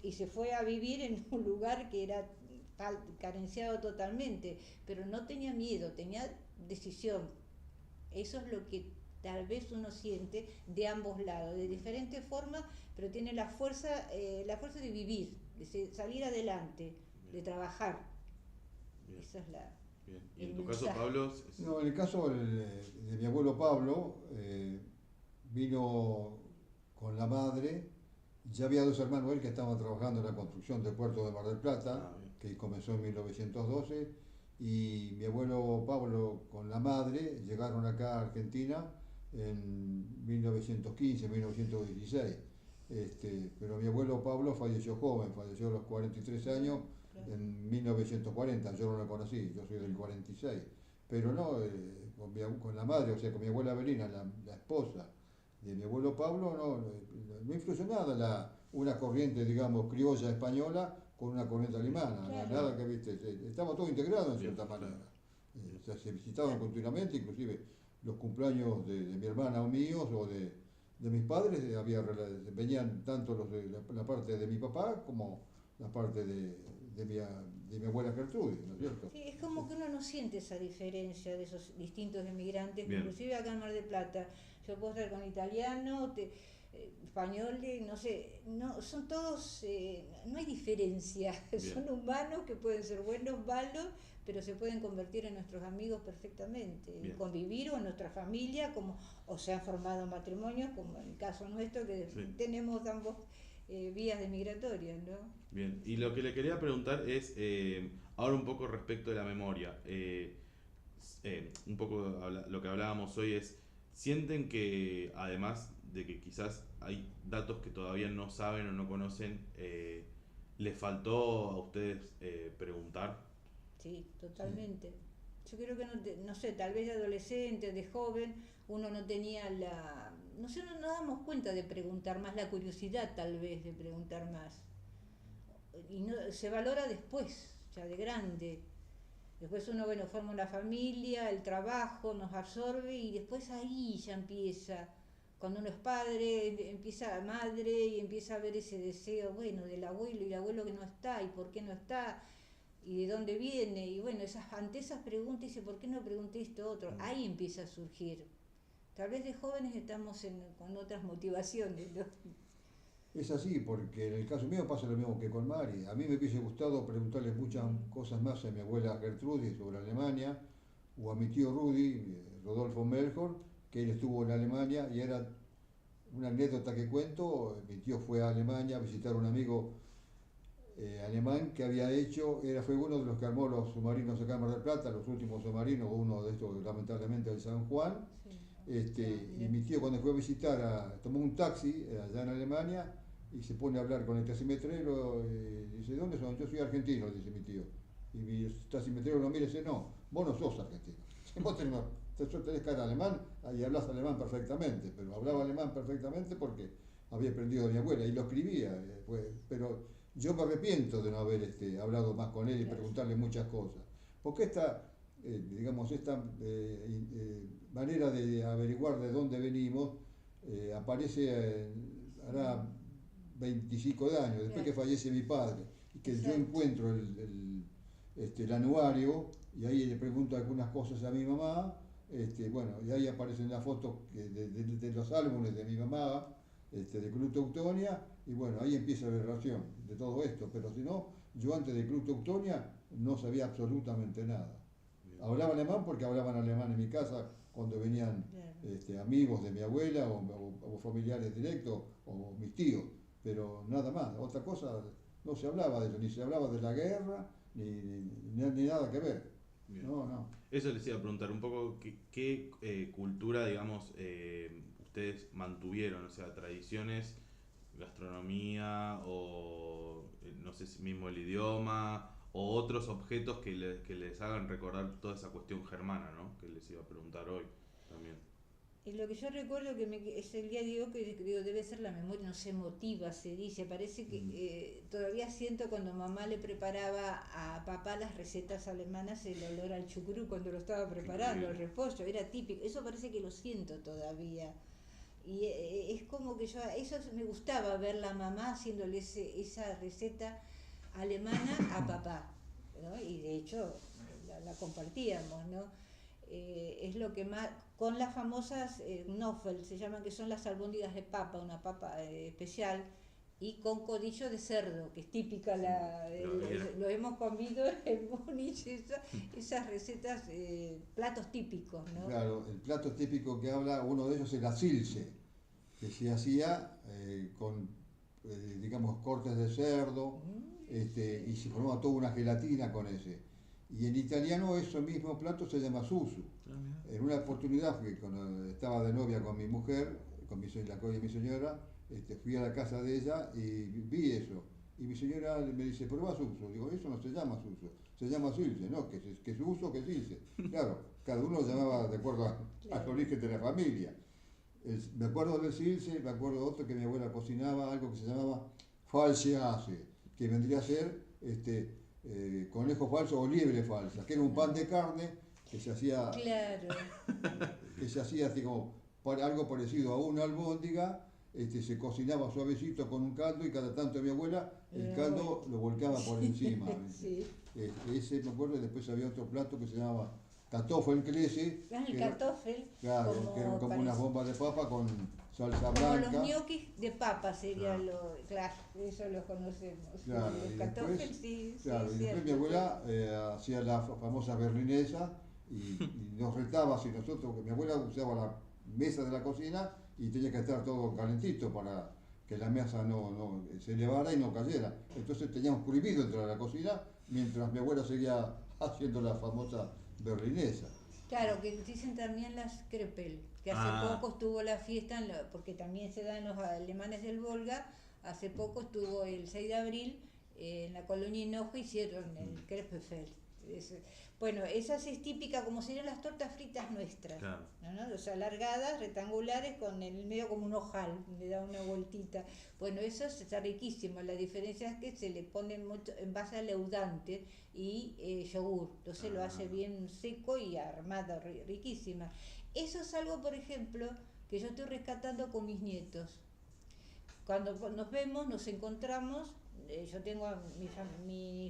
Speaker 1: y se fue a vivir en un lugar que era carenciado totalmente, pero no tenía miedo, tenía decisión. Eso es lo que tal vez uno siente de ambos lados, de diferentes formas, pero tiene la fuerza de vivir, de salir adelante, de
Speaker 2: bien,
Speaker 1: trabajar.
Speaker 2: bien,
Speaker 1: Esa es
Speaker 2: bien. Y
Speaker 1: el
Speaker 2: en tu caso,
Speaker 1: mensaje.
Speaker 2: Pablo,
Speaker 3: No, en el caso de mi abuelo Pablo, vino con la madre. Ya había dos hermanos él que estaban trabajando en la construcción del puerto de Mar del Plata,
Speaker 2: bien,
Speaker 3: que comenzó en 1912, y mi abuelo Pablo con la madre llegaron acá a Argentina en 1915, 1916. Pero mi abuelo Pablo falleció joven, falleció a los 43 años
Speaker 1: Claro.
Speaker 3: en 1940, yo no lo conocí, yo soy del 46. Pero no, con la madre, o sea, con mi abuela Belina, la esposa de mi abuelo Pablo, no influyó nada una corriente, digamos, criolla española con una corriente alemana,
Speaker 1: Claro,
Speaker 3: nada que viste, estamos todos integrados en
Speaker 2: bien,
Speaker 3: cierta
Speaker 2: claro,
Speaker 3: manera.
Speaker 2: bien,
Speaker 3: Se visitaban
Speaker 1: claro.
Speaker 3: continuamente, inclusive los cumpleaños de mi hermana o míos o de mis padres, venían tanto los de la parte de mi papá como la parte de mi abuela Gertrudis, ¿no es cierto?
Speaker 1: Sí, es como que uno no siente esa diferencia de esos distintos emigrantes, que
Speaker 2: bien,
Speaker 1: inclusive acá en Mar del Plata, yo puedo estar con italiano, español, no sé, no, son todos, no hay diferencia,
Speaker 2: bien,
Speaker 1: son humanos que pueden ser buenos, malos, pero se pueden convertir en nuestros amigos perfectamente, y
Speaker 2: bien,
Speaker 1: convivir o en nuestra familia, como, o se han formado matrimonios, como en el caso nuestro, que
Speaker 2: sí,
Speaker 1: tenemos ambos vías de migratoria, ¿no?
Speaker 2: bien. Y lo que le quería preguntar es, ahora un poco respecto de la memoria, un poco lo que hablábamos hoy es, ¿sienten que además de que quizás hay datos que todavía no saben o no conocen, les faltó a ustedes preguntar?
Speaker 1: Sí,
Speaker 3: Sí.
Speaker 1: totalmente. Yo creo que no sé, tal vez de adolescente, de joven, uno no tenía no sé, no nos damos cuenta de preguntar más, la curiosidad tal vez de preguntar más. Y no, se valora después, ya de grande. Después uno, bueno, forma una familia, el trabajo nos absorbe y después ahí ya empieza. Cuando uno es padre, empieza madre y empieza a ver ese deseo, bueno, del abuelo y el abuelo que no está y por qué no está y de dónde viene, y bueno, ante esas preguntas dice, ¿por qué no pregunté esto otro?
Speaker 2: Mm,
Speaker 1: Ahí empieza a surgir. Tal vez de jóvenes estamos con otras motivaciones, ¿no?
Speaker 3: Es así, porque en el caso mío pasa lo mismo que con Mari. A mí me hubiese gustado preguntarle muchas cosas más a mi abuela Gertrudis sobre Alemania, o a mi tío Rudy, Rodolfo Melchor, que él estuvo en Alemania y era una anécdota que cuento. Mi tío fue a Alemania a visitar a un amigo alemán que había hecho, fue uno de los que armó los submarinos acá en Mar del Plata, los últimos submarinos, uno de estos lamentablemente del San Juan. Y mi tío cuando fue a visitar, tomó un taxi allá en Alemania y se pone a hablar con el taximetrero y dice, ¿dónde son? Yo soy argentino, dice mi tío. Y mi taximetrero lo mira y dice, no, vos no sos argentino. Vos tenés cara alemán y hablas alemán perfectamente, pero hablaba alemán perfectamente porque había aprendido de mi abuela y lo escribía, pero yo me arrepiento de no haber hablado más con él y preguntarle muchas cosas. Porque esta manera de averiguar de dónde venimos aparece hará 25 de años, después que fallece mi padre, y que yo encuentro el anuario y ahí le pregunto algunas cosas a mi mamá, y ahí aparecen las fotos de los álbumes de mi mamá, de Club Teutonia, y bueno, ahí empieza la relación de todo esto, pero si no, yo antes de Club Teutonia no sabía absolutamente nada. Hablaba alemán porque hablaban alemán en mi casa cuando venían amigos de mi abuela o familiares directos o mis tíos, pero nada más, otra cosa no se hablaba de eso, ni se hablaba de la guerra, ni nada que ver.
Speaker 2: Bien.
Speaker 3: No.
Speaker 2: Eso les iba a preguntar un poco qué cultura, digamos, ustedes mantuvieron, o sea, tradiciones, gastronomía o no sé si mismo el idioma o otros objetos que les hagan recordar toda esa cuestión germana, ¿no? Que les iba a preguntar hoy también.
Speaker 1: Y lo que yo recuerdo es el día de hoy, que digo, debe ser la memoria, no sé, emotiva, se dice. Parece que todavía siento cuando mamá le preparaba a papá las recetas alemanas el olor al chucrú cuando lo estaba preparando, el repollo, era típico. Eso parece que lo siento todavía. Y es como que eso me gustaba ver la mamá haciéndole esa receta alemana a papá, ¿no? Y de hecho la compartíamos, ¿no? Es lo que más, con las famosas Knöfel, se llaman, que son las albóndigas de papa, una papa especial, y con codillo de cerdo, que es típica, lo hemos comido en Múnich, esas recetas, platos típicos, ¿no?
Speaker 3: Claro, el plato típico que habla, uno de ellos es la Silse, que se hacía con, digamos, cortes de cerdo, y se formaba toda una gelatina con ese. Y en italiano ese mismo plato se llama susu. En una oportunidad, cuando estaba de novia con mi mujer, con mi señora, fui a la casa de ella y vi eso. Y mi señora me dice, probá susu. Digo, eso no se llama susu, se llama silse, ¿no? Que suso, que silse. Claro, cada uno lo llamaba de acuerdo al origen de la familia. Me acuerdo del silse, me acuerdo de otro que mi abuela cocinaba, algo que se llamaba falsease, que vendría a ser conejo falso o liebre falsa, que era un pan de carne que se hacía, que se hacía así como algo parecido a una albóndiga, se cocinaba suavecito con un caldo y cada tanto mi abuela el caldo lo volcaba por encima.
Speaker 1: Sí.
Speaker 3: Ese me acuerdo, y después había otro plato que se llamaba Kartoffelklese.
Speaker 1: El kartoffel.
Speaker 3: Claro, que eran como unas bombas de papa con salsa
Speaker 1: como
Speaker 3: blanca.
Speaker 1: Como los ñoquis de papa sería claro, eso lo conocemos.
Speaker 3: Claro,
Speaker 1: Los
Speaker 3: y
Speaker 1: kartoffel,
Speaker 3: después,
Speaker 1: sí,
Speaker 3: claro,
Speaker 1: sí,
Speaker 3: y después
Speaker 1: cierto.
Speaker 3: mi abuela hacía la famosa berlinesa y nos retaba si nosotros, que mi abuela usaba la mesa de la cocina y tenía que estar todo calentito para que la mesa no se elevara y no cayera. Entonces teníamos prohibido entrar a la cocina mientras mi abuela seguía haciendo la famosa berlinesa.
Speaker 1: Claro, que dicen también las Krepel, que hace poco estuvo la fiesta, porque también se dan los alemanes del Volga, hace poco estuvo el 6 de abril en la colonia Hinojo, hicieron el Krepelfeld. Bueno, esa es típica, como serían las tortas fritas nuestras,
Speaker 2: claro.
Speaker 1: ¿no? O sea, alargadas, rectangulares, con el medio como un ojal, le da una vueltita. Bueno, eso está riquísimo, la diferencia es que se le pone mucho en base a leudante y yogur, entonces lo hace bien seco y armada, riquísima. Eso es algo, por ejemplo, que yo estoy rescatando con mis nietos. Cuando nos vemos, nos encontramos. Yo tengo mi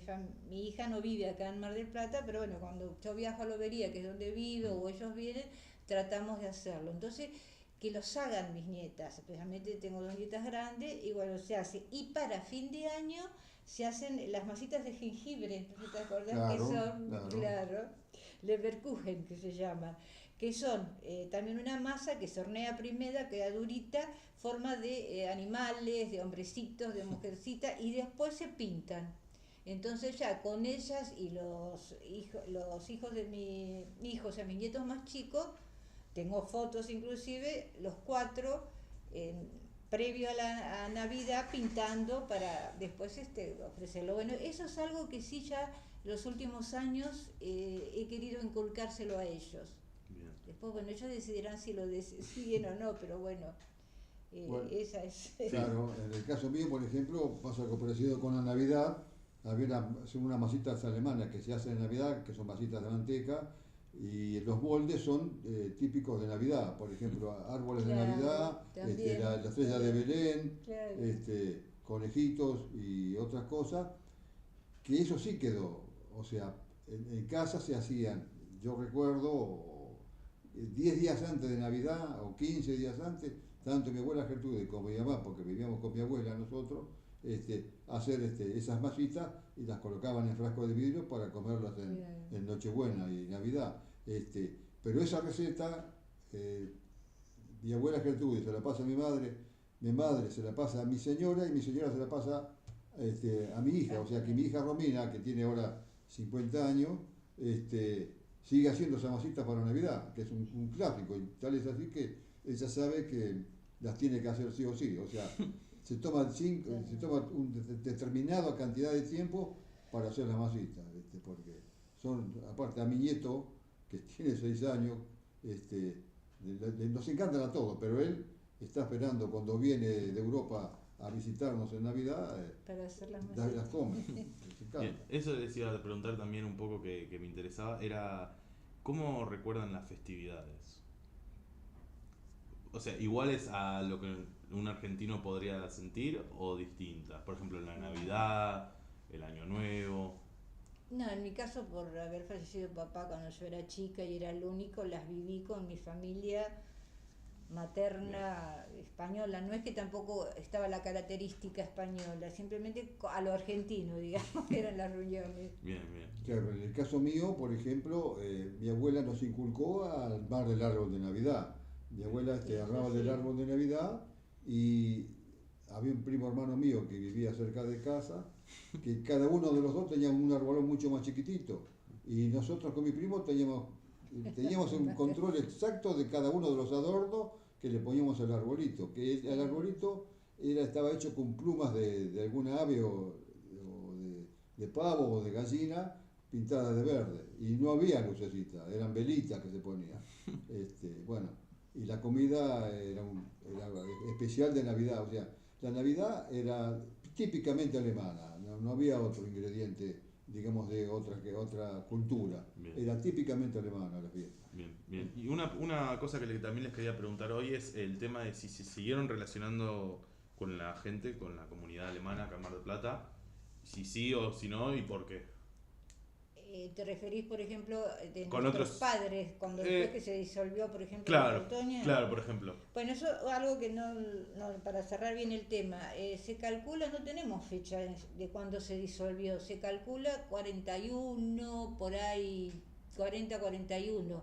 Speaker 1: hija no vive acá en Mar del Plata, pero bueno, cuando yo viajo a Lobería, que es donde vivo, o ellos vienen, tratamos de hacerlo. Entonces, que los hagan mis nietas, especialmente tengo 2 nietas grandes, y bueno, se hace. Y para fin de año se hacen las masitas de jengibre, ¿no te acordás?
Speaker 3: Claro,
Speaker 1: que son? Claro, Leverkuchen, que se llaman, que son también una masa que se hornea primero, queda durita, forma de animales, de hombrecitos, de mujercitas, y después se pintan. Entonces ya con ellas y los hijos de mi hijo, o sea, mis nietos más chicos, tengo fotos inclusive, los cuatro, previo a Navidad, pintando para después ofrecerlo. Bueno, eso es algo que sí ya los últimos años he querido inculcárselo a ellos.
Speaker 2: Bien.
Speaker 1: Después, bueno, ellos decidirán si lo siguen o no, pero bueno,
Speaker 3: Bueno,
Speaker 1: esa es...
Speaker 3: claro, en el caso mío, por ejemplo, pasa algo parecido con la Navidad. Son unas masitas alemanas que se hacen en Navidad, que son masitas de manteca, y los moldes son típicos de Navidad. Por ejemplo, árboles de
Speaker 1: Claro,
Speaker 3: Navidad,
Speaker 1: también,
Speaker 3: la estrella de Belén,
Speaker 1: claro.
Speaker 3: conejitos y otras cosas, que eso sí quedó. O sea, en casa se hacían, yo recuerdo, 10 días antes de Navidad o 15 días antes, tanto mi abuela Gertrude como mi mamá, porque vivíamos con mi abuela nosotros, hacer esas masitas y las colocaban en frascos de vidrio para comerlas en Nochebuena y Navidad. Pero esa receta, mi abuela Gertrude se la pasa a mi madre se la pasa a mi señora y mi señora se la pasa a mi hija. O sea que mi hija Romina, que tiene ahora 50 años, sigue haciendo esas masitas para Navidad, que es un clásico, y tal es así que ella sabe que las tiene que hacer sí o sí. O sea, se toma una determinada cantidad de tiempo para hacer las masitas, porque son, aparte a mi nieto, que tiene 6 años, nos encantan a todos, pero él está esperando cuando viene de Europa a visitarnos en Navidad,
Speaker 1: para hacer las
Speaker 3: las
Speaker 1: masitas.
Speaker 3: come.
Speaker 2: Bien, eso les iba a preguntar también un poco que me interesaba, era ¿cómo recuerdan las festividades? O sea, ¿iguales a lo que un argentino podría sentir o distintas? Por ejemplo, la Navidad, el Año Nuevo.
Speaker 1: No, en mi caso, por haber fallecido papá cuando yo era chica y era el único, las viví con mi familia materna española. No es que tampoco estaba la característica española, simplemente a lo argentino, digamos, eran las reuniones.
Speaker 2: Bien, bien.
Speaker 3: Claro, en el caso mío, por ejemplo, mi abuela nos inculcó al armar del árbol de Navidad. Mi abuela armaba del árbol de Navidad y había un primo hermano mío que vivía cerca de casa, que cada uno de los dos tenía un arbolón mucho más chiquitito. Y nosotros con mi primo teníamos un control exacto de cada uno de los adornos que le poníamos al arbolito. Que el arbolito estaba hecho con plumas de alguna ave o de pavo o de gallina pintadas de verde. Y no había lucecitas, eran velitas que se ponían. Bueno, y la comida era especial de Navidad. O sea, la Navidad era típicamente alemana, no había otro ingrediente, digamos, de otra cultura.
Speaker 2: Bien.
Speaker 3: Era típicamente alemana la fiesta.
Speaker 2: Bien, bien. Y una cosa que también les quería preguntar hoy es el tema de si se siguieron relacionando con la gente, con la comunidad alemana acá en Mar del Plata, si sí o si no y por qué.
Speaker 1: ¿Te referís, por ejemplo, de
Speaker 2: Con
Speaker 1: nuestros
Speaker 2: otros
Speaker 1: padres, cuando después que se disolvió, por ejemplo,
Speaker 2: Claro,
Speaker 1: la Teutonia?
Speaker 2: claro, por ejemplo.
Speaker 1: Bueno, eso algo que para cerrar bien el tema, se calcula, no tenemos fecha de cuándo se disolvió, se calcula 41, por ahí, 40-41,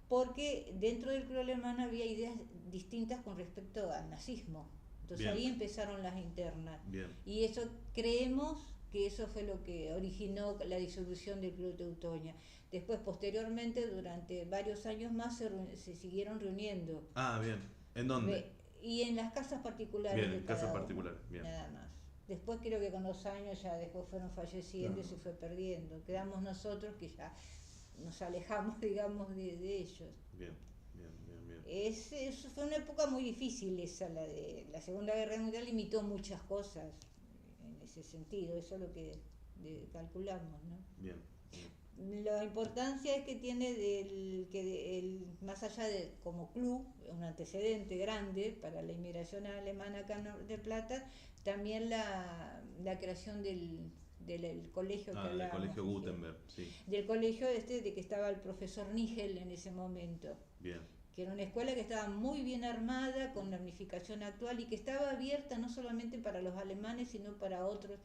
Speaker 1: porque dentro del club alemán había ideas distintas con respecto al nazismo. Entonces
Speaker 2: Bien.
Speaker 1: ahí empezaron las internas.
Speaker 2: Bien.
Speaker 1: Y eso creemos que eso fue lo que originó la disolución del Club Teutonia. Después, posteriormente, durante varios años más, se siguieron reuniendo.
Speaker 2: Ah, bien. ¿En dónde?
Speaker 1: Y en las casas particulares.
Speaker 2: Bien,
Speaker 1: de
Speaker 2: en
Speaker 1: cada
Speaker 2: casas
Speaker 1: uno,
Speaker 2: particulares. Bien.
Speaker 1: nada más. Después creo que con los años ya después fueron falleciendo y se fue perdiendo. Quedamos nosotros que ya nos alejamos, digamos, de ellos.
Speaker 2: Bien, bien, bien, bien.
Speaker 1: Eso fue una época muy difícil esa, la de la Segunda Guerra Mundial, limitó muchas cosas en ese sentido, eso es lo que calculamos, ¿no?
Speaker 2: Bien.
Speaker 1: La importancia es que tiene más allá de como club, un antecedente grande para la inmigración alemana acá en Mar del Plata, también la creación del colegio que
Speaker 2: del colegio Gutenberg, sí.
Speaker 1: Del colegio de que estaba el profesor Nigel en ese momento.
Speaker 2: Bien.
Speaker 1: Que era una escuela que estaba muy bien armada, con la unificación actual y que estaba abierta no solamente para los alemanes, sino para otros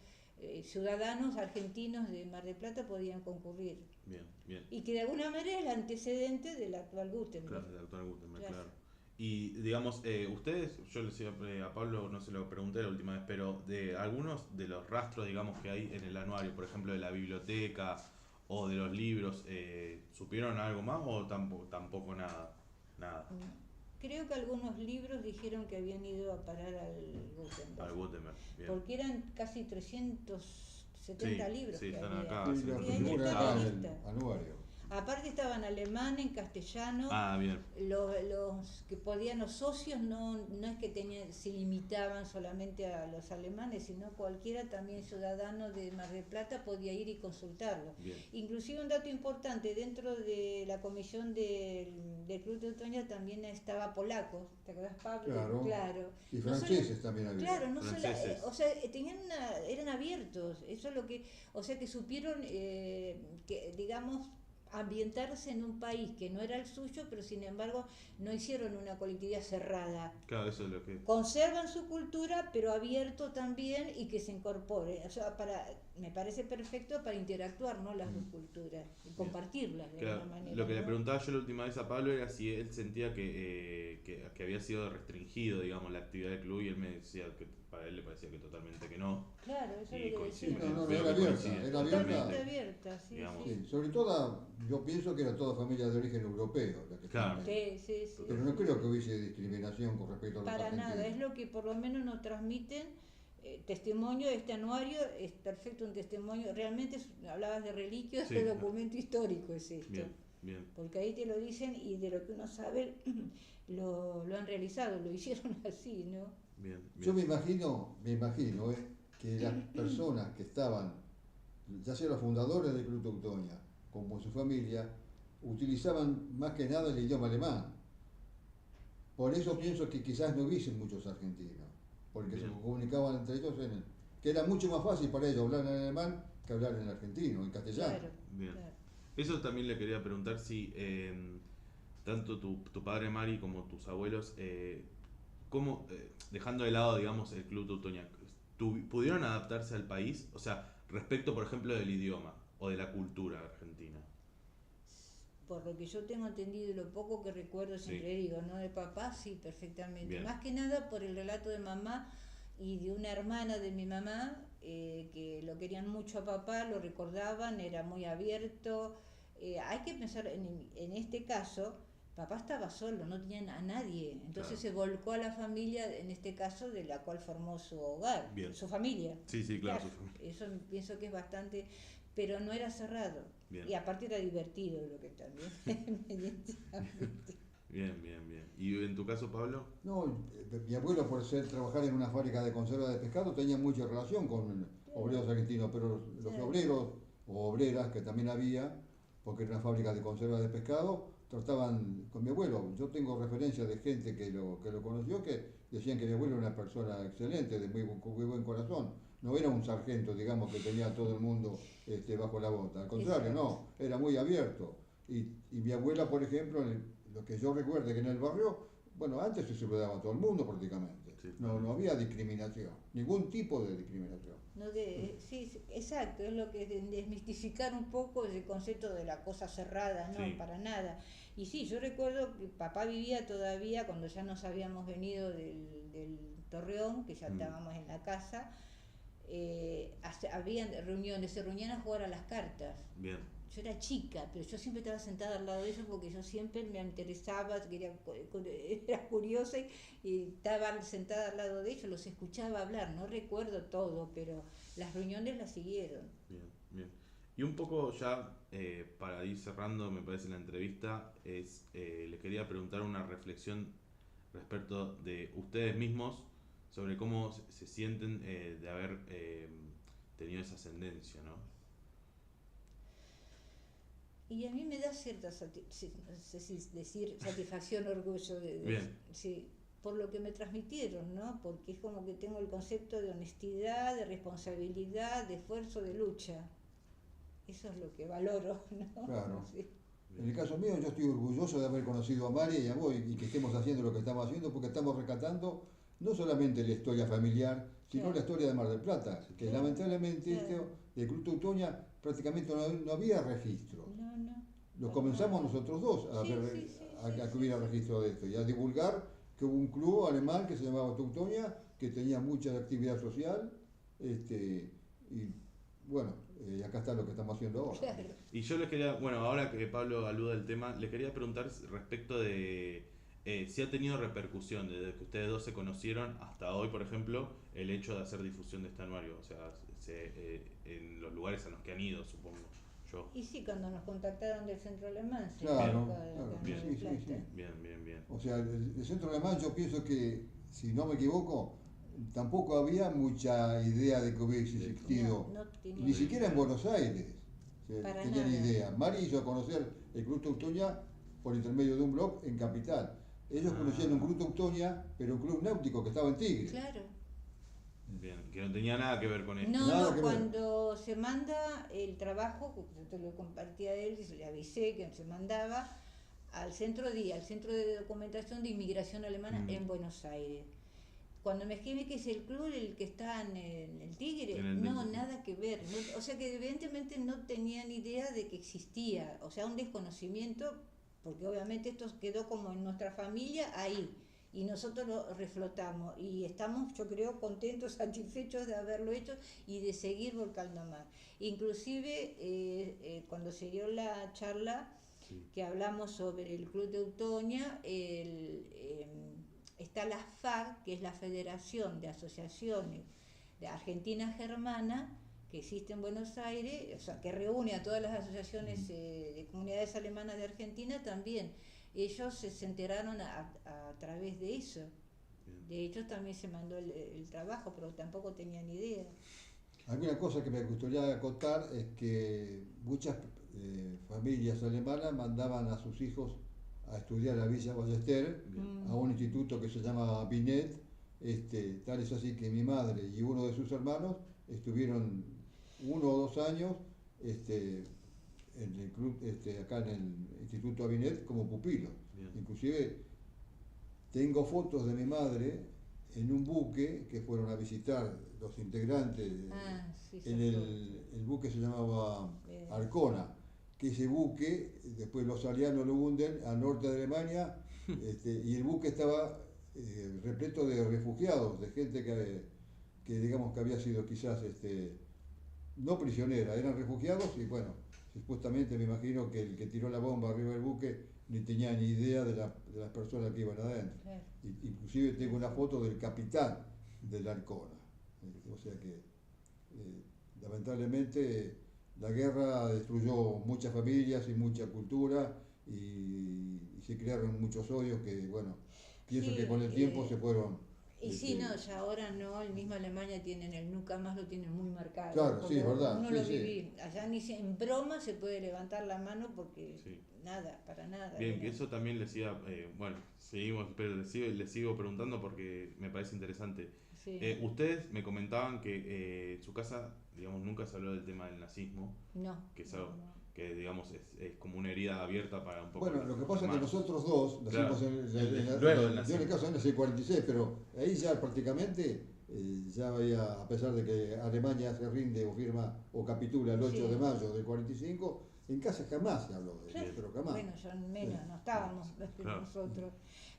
Speaker 1: ciudadanos argentinos de Mar del Plata podían concurrir.
Speaker 2: Bien, bien.
Speaker 1: Y que de alguna manera es el antecedente del actual Gutenberg.
Speaker 2: Claro, del actual Gutenberg,
Speaker 1: Claro.
Speaker 2: claro. Y digamos, ustedes, yo le decía a Pablo, no se lo pregunté la última vez, pero de algunos de los rastros, digamos, que hay en el anuario, por ejemplo, de la biblioteca o de los libros, ¿supieron algo más o tampoco nada? Nada.
Speaker 1: Creo que algunos libros dijeron que habían ido a parar al Gutenberg.
Speaker 2: Al Gutenberg, bien.
Speaker 1: Porque eran casi 370
Speaker 2: Sí,
Speaker 1: libros
Speaker 2: sí,
Speaker 1: que
Speaker 2: están
Speaker 1: había.
Speaker 2: acá.
Speaker 3: Y
Speaker 2: sí,
Speaker 3: los
Speaker 1: Y
Speaker 2: sí,
Speaker 1: ahí
Speaker 2: sí.
Speaker 1: está
Speaker 3: figuran
Speaker 1: la
Speaker 3: en el
Speaker 1: lista.
Speaker 3: anuario.
Speaker 1: Aparte estaba en alemán, en castellano.
Speaker 2: Ah, bien.
Speaker 1: Los que podían, los socios, no es que se limitaban solamente a los alemanes, sino cualquiera, también ciudadano de Mar del Plata, podía ir y consultarlo.
Speaker 2: Bien.
Speaker 1: Inclusive un dato importante, dentro de la comisión del Club de Otoño también estaba polacos, ¿te acordás, Pablo?
Speaker 3: Claro. Y
Speaker 1: No
Speaker 3: franceses
Speaker 1: solo-
Speaker 3: también había.
Speaker 1: Claro, no solo,
Speaker 2: Franceses.
Speaker 1: o sea, eran abiertos, eso es lo que, o sea, que supieron, que digamos, ambientarse en un país que no era el suyo, pero sin embargo no hicieron una colectividad cerrada.
Speaker 2: Claro, eso es lo que...
Speaker 1: Conservan su cultura, pero abierto también y que se incorpore. O sea, me parece perfecto para interactuar, ¿no? Las dos culturas y compartirlas de
Speaker 2: Claro,
Speaker 1: alguna manera.
Speaker 2: lo que le
Speaker 1: ¿no?
Speaker 2: preguntaba yo la última vez a Pablo era si él sentía que había sido restringido, digamos, la actividad del club, y él me decía que para él le parecía que totalmente que no.
Speaker 1: Claro, eso
Speaker 2: Y
Speaker 1: es lo que
Speaker 3: Sí,
Speaker 1: decimos.
Speaker 3: no,
Speaker 2: Veo
Speaker 3: era
Speaker 2: que
Speaker 3: abierta,
Speaker 2: coincide.
Speaker 3: era
Speaker 1: Totalmente
Speaker 3: abierta.
Speaker 1: abierta, sí,
Speaker 2: Digamos.
Speaker 1: sí.
Speaker 3: Sí, sobre todo, yo pienso que era toda familia de origen europeo la que
Speaker 2: Claro.
Speaker 3: estaban ahí.
Speaker 1: Sí, sí, sí.
Speaker 3: Pero no creo que hubiese discriminación con respecto a los
Speaker 1: Para
Speaker 3: argentinos.
Speaker 1: nada, es lo que por lo menos nos transmiten. Testimonio, este anuario es perfecto, un testimonio, realmente hablabas de reliquios,
Speaker 2: Sí.
Speaker 1: de documento histórico es esto,
Speaker 2: Bien, bien.
Speaker 1: porque ahí te lo dicen y de lo que uno sabe lo han realizado, lo hicieron así, ¿no?
Speaker 2: Bien,
Speaker 3: Yo
Speaker 2: bien.
Speaker 3: me imagino que las personas que estaban, ya sea los fundadores del Club Teutonia, como su familia, utilizaban más que nada el idioma alemán. Por eso pienso que quizás no hubiesen muchos argentinos, porque
Speaker 2: Bien.
Speaker 3: se comunicaban entre ellos que era mucho más fácil para ellos hablar en alemán que hablar en argentino, en castellano.
Speaker 1: Claro,
Speaker 2: Bien.
Speaker 1: claro.
Speaker 2: Eso también le quería preguntar si tanto tu padre Mari como tus abuelos, ¿cómo, dejando de lado, digamos, el Club Teutonia, pudieron adaptarse al país? O sea, respecto, por ejemplo, del idioma o de la cultura argentina.
Speaker 1: Por lo que yo tengo entendido y lo poco que recuerdo, siempre digo, ¿no? De papá, sí, perfectamente.
Speaker 2: Bien.
Speaker 1: Más que nada por el relato de mamá y de una hermana de mi mamá, que lo querían mucho a papá, lo recordaban, era muy abierto. Hay que pensar, en este caso, papá estaba solo, no tenía a nadie, entonces
Speaker 2: Claro.
Speaker 1: se volcó a la familia, en este caso, de la cual formó su hogar,
Speaker 2: Bien.
Speaker 1: su familia.
Speaker 2: Sí, sí, claro.
Speaker 1: Claro, eso pienso que es bastante, pero no era cerrado.
Speaker 2: Bien.
Speaker 1: Y aparte era divertido, lo que también
Speaker 2: Bien, bien, bien. ¿Y en tu caso, Pablo?
Speaker 3: No, mi abuelo por trabajar en una fábrica de conserva de pescado tenía mucha relación con obreros argentinos, pero los
Speaker 1: Claro.
Speaker 3: obreros o obreras que también había, porque era una fábrica de conserva de pescado, trataban con mi abuelo. Yo tengo referencias de gente que lo conoció que decían que mi abuelo era una persona excelente, de muy buen corazón. No era un sargento, digamos, que tenía a todo el mundo bajo la bota. Al contrario, no, era muy abierto. Y mi abuela, por ejemplo, lo que yo recuerdo que en el barrio, bueno, antes se saludaba a todo el mundo prácticamente.
Speaker 2: Sí,
Speaker 3: No había discriminación, ningún tipo de discriminación.
Speaker 1: Sí, exacto, es lo que es desmistificar un poco ese concepto de la cosa cerrada, no,
Speaker 2: Sí.
Speaker 1: para nada. Y sí, yo recuerdo que papá vivía todavía cuando ya nos habíamos venido del Torreón, que ya estábamos en la casa, habían reuniones, se reunían a jugar a las cartas.
Speaker 2: Bien.
Speaker 1: Yo era chica, pero yo siempre estaba sentada al lado de ellos porque yo siempre me interesaba, era curiosa y estaba sentada al lado de ellos, los escuchaba hablar, no recuerdo todo, pero las reuniones las siguieron.
Speaker 2: Bien, bien. Y un poco ya, para ir cerrando, me parece, la entrevista, les quería preguntar una reflexión respecto de ustedes mismos sobre cómo se sienten de haber tenido esa ascendencia, ¿no?
Speaker 1: Y a mí me da cierta no sé si decir satisfacción, orgullo, sí, por lo que me transmitieron, ¿no? Porque es como que tengo el concepto de honestidad, de responsabilidad, de esfuerzo, de lucha. Eso es lo que valoro, ¿no?
Speaker 3: Claro.
Speaker 1: Sí.
Speaker 3: En el caso mío, yo estoy orgulloso de haber conocido a Mari y a vos y que estemos haciendo lo que estamos haciendo porque estamos rescatando no solamente la historia familiar, sino
Speaker 1: Claro.
Speaker 3: la historia de Mar del Plata, que
Speaker 1: Claro,
Speaker 3: lamentablemente
Speaker 1: claro.
Speaker 3: del Club Teutonia prácticamente no había registro.
Speaker 1: No, no.
Speaker 3: Lo
Speaker 1: para
Speaker 3: comenzamos
Speaker 1: nada.
Speaker 3: nosotros dos a,
Speaker 1: Sí,
Speaker 3: ver,
Speaker 1: sí, sí,
Speaker 3: a
Speaker 1: sí,
Speaker 3: que
Speaker 1: sí,
Speaker 3: hubiera
Speaker 1: sí.
Speaker 3: registro de esto y a divulgar que hubo un club alemán que se llamaba Teutonia, que tenía mucha actividad social, y bueno, acá está lo que estamos haciendo ahora.
Speaker 1: Claro.
Speaker 2: Y yo les quería, bueno, ahora que Pablo aluda al tema, les quería preguntar respecto de si ha tenido repercusión desde que ustedes dos se conocieron hasta hoy, por ejemplo, el hecho de hacer difusión de este anuario, o sea, en los lugares a los que han ido, supongo yo.
Speaker 1: Y sí, cuando nos contactaron del centro alemán, se
Speaker 3: Claro,
Speaker 1: acá en
Speaker 3: claro,
Speaker 1: Mar
Speaker 2: bien,
Speaker 1: del
Speaker 3: sí,
Speaker 1: Plata.
Speaker 3: sí.
Speaker 2: Bien, bien, bien.
Speaker 3: O sea, el centro alemán yo pienso que, si no me equivoco, tampoco había mucha idea de que hubiese existido,
Speaker 1: No, no tenía
Speaker 3: ni siquiera en Buenos Aires
Speaker 1: para
Speaker 3: tenían
Speaker 1: nada.
Speaker 3: idea. Mari hizo conocer el Club Teutonia por intermedio de un blog en Capital. Ellos conocían un Club Teutonia, pero un club náutico que estaba en Tigre.
Speaker 1: Claro.
Speaker 2: Bien, que no tenía nada que ver con esto.
Speaker 1: No,
Speaker 3: Nada
Speaker 1: no,
Speaker 3: que ver.
Speaker 1: cuando se manda el trabajo, yo te lo compartí a él, le avisé que se mandaba al centro al Centro de Documentación de Inmigración Alemana en Buenos Aires. Cuando me escribe que es el club el que está en el Tigre,
Speaker 2: En el
Speaker 1: no,
Speaker 2: 25.
Speaker 1: nada que ver. O sea que evidentemente no tenían idea de que existía, o sea, un desconocimiento, porque obviamente esto quedó como en nuestra familia ahí, y nosotros lo reflotamos, y estamos, yo creo, contentos, satisfechos de haberlo hecho y de seguir volcando más. Inclusive, cuando se dio la charla,
Speaker 2: Sí.
Speaker 1: que hablamos sobre el Club de Teutonia, está la FAG, que es la Federación de Asociaciones de Argentina Germana, que existe en Buenos Aires, o sea, que reúne a todas las asociaciones de comunidades alemanas de Argentina también. Ellos se enteraron a través de eso.
Speaker 2: Bien.
Speaker 1: De hecho, también se mandó el trabajo, pero tampoco tenían idea.
Speaker 3: Alguna cosa que me gustaría acotar es que muchas familias alemanas mandaban a sus hijos a estudiar a Villa Ballester, a un instituto que se llama Binet. Tal es así que mi madre y uno de sus hermanos estuvieron 1 o 2 años en el club, acá en el Instituto Binet como pupilos.
Speaker 2: Bien.
Speaker 3: Inclusive tengo fotos de mi madre en un buque que fueron a visitar los integrantes
Speaker 1: Sí,
Speaker 3: en el buque se llamaba Arcona, que ese buque, después los alianos lo hunden al norte de Alemania, y el buque estaba repleto de refugiados, de gente que digamos que había sido quizás no prisionera, eran refugiados y bueno, supuestamente me imagino que el que tiró la bomba arriba del buque ni tenía ni idea de las personas que iban adentro.
Speaker 1: Claro.
Speaker 3: Inclusive tengo una foto del capitán del Arcona. O sea que lamentablemente la guerra destruyó muchas familias y mucha cultura y se crearon muchos odios que, bueno, pienso
Speaker 1: Sí,
Speaker 3: que con el tiempo se fueron.
Speaker 1: Y sí, no, ya ahora no, el mismo Alemania tienen el nunca más, lo tienen muy marcado.
Speaker 3: Claro,
Speaker 1: porque
Speaker 3: sí, verdad,
Speaker 1: uno
Speaker 3: sí,
Speaker 1: lo
Speaker 3: sí.
Speaker 1: viví, allá ni en broma se puede levantar la mano porque
Speaker 2: Sí.
Speaker 1: nada, para nada.
Speaker 2: Bien,
Speaker 1: era.
Speaker 2: que eso también les iba, bueno, seguimos, pero les sigo preguntando porque me parece interesante.
Speaker 1: Sí.
Speaker 2: Ustedes me comentaban que en su casa, digamos, nunca se habló del tema del nazismo,
Speaker 1: No,
Speaker 2: que es
Speaker 1: no,
Speaker 2: algo
Speaker 1: no.
Speaker 2: que digamos es como una herida abierta para un poco.
Speaker 3: Bueno, lo que pasa es que
Speaker 2: hermanos.
Speaker 3: nosotros dos nacimos
Speaker 2: Claro,
Speaker 3: yo
Speaker 2: luego del
Speaker 3: en el
Speaker 2: nazismo.
Speaker 3: caso nací en el 46, pero ahí ya prácticamente ya había, a pesar de que Alemania se rinde o firma o capitula el 8
Speaker 1: Sí.
Speaker 3: de mayo del 45, en casa jamás se habló de eso,
Speaker 1: Claro.
Speaker 3: pero jamás.
Speaker 1: Bueno, yo menos,
Speaker 3: Sí.
Speaker 1: no estábamos
Speaker 2: Claro.
Speaker 1: nosotros.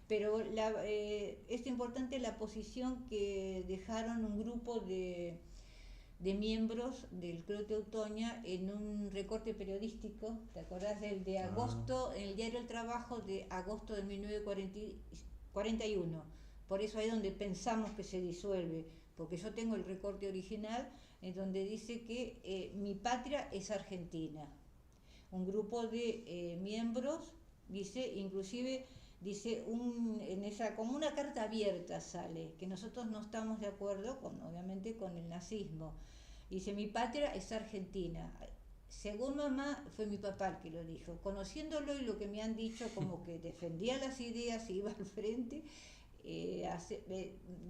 Speaker 1: Pero es importante la posición que dejaron un grupo de miembros del Club Teutonia en un recorte periodístico, ¿te acordás del de agosto, en el diario El Trabajo de agosto de 1941? Por eso ahí donde pensamos que se disuelve, porque yo tengo el recorte original en donde dice que mi patria es Argentina. Un grupo de miembros, dice, inclusive dice en esa como una carta abierta sale que nosotros no estamos de acuerdo con, obviamente, con el nazismo. Dice, mi patria es Argentina. Según mamá, fue mi papá el que lo dijo. Conociéndolo y lo que me han dicho, como que defendía las ideas y iba al frente,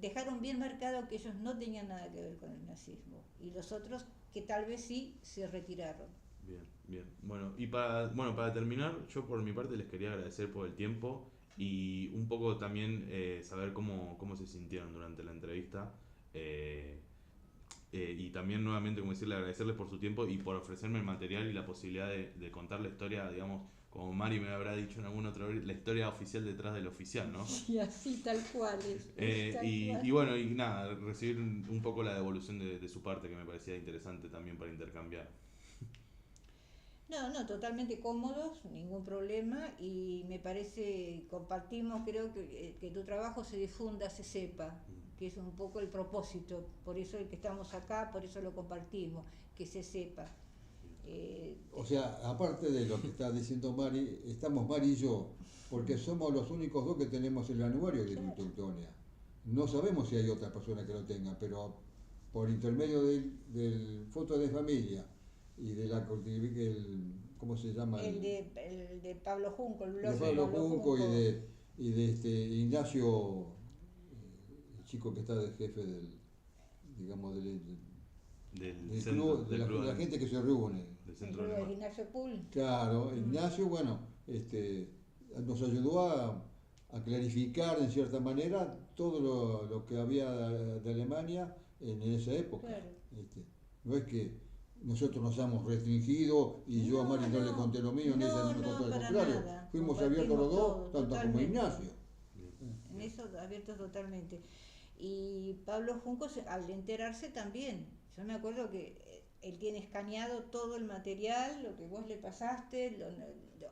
Speaker 1: dejaron bien marcado que ellos no tenían nada que ver con el nazismo. Y los otros, que tal vez sí, se retiraron.
Speaker 2: Bien, bien. Bueno, y para terminar, yo por mi parte les quería agradecer por el tiempo Y un poco también saber cómo se sintieron durante la entrevista. eh, y también nuevamente, como decirle, agradecerles por su tiempo y por ofrecerme el material y la posibilidad de contar la historia, digamos, como Mari me habrá dicho en alguna otra vez, la historia oficial detrás del oficial, ¿no?
Speaker 1: Y así tal cual es tal cual.
Speaker 2: Y bueno, y nada, recibir un poco la devolución de su parte, que me parecía interesante también para intercambiar.
Speaker 1: No, no, totalmente cómodos, ningún problema, y me parece, compartimos, creo que tu trabajo se difunda, se sepa, que es un poco el propósito, por eso el que estamos acá, por eso lo compartimos, que se sepa.
Speaker 3: O sea, aparte de lo que está diciendo Mari, estamos Mari y yo, porque somos los únicos dos que tenemos el anuario de
Speaker 1: Claro.
Speaker 3: Teutonia. No sabemos si hay otra persona que lo tenga, pero por intermedio del foto de familia y de ¿cómo se llama?
Speaker 1: El de Pablo Junco, el blog
Speaker 3: De
Speaker 1: de
Speaker 3: Pablo
Speaker 1: Pablo
Speaker 3: Junco
Speaker 1: Junco.
Speaker 3: y de Ignacio, el chico que está de jefe digamos, del
Speaker 2: Centro,
Speaker 3: club, de la gente que se reúne.
Speaker 2: del
Speaker 1: El
Speaker 2: centro
Speaker 1: blog de
Speaker 2: alemán.
Speaker 1: Ignacio Pool.
Speaker 3: Claro, Ignacio, bueno, nos ayudó a clarificar en cierta manera todo lo que había de Alemania en esa época.
Speaker 1: Claro.
Speaker 3: No es que nosotros nos hayamos restringido y yo a Mari no le conté lo mío, ni ella no me contó lo
Speaker 1: para
Speaker 3: contrario.
Speaker 1: nada.
Speaker 3: Fuimos
Speaker 1: Compartimos
Speaker 3: abiertos los dos,
Speaker 1: todo,
Speaker 3: tanto como
Speaker 1: totalmente.
Speaker 3: Ignacio.
Speaker 1: En eso abiertos totalmente. Y Pablo Junco, al enterarse también, yo me acuerdo que él tiene escaneado todo el material, lo que vos le pasaste,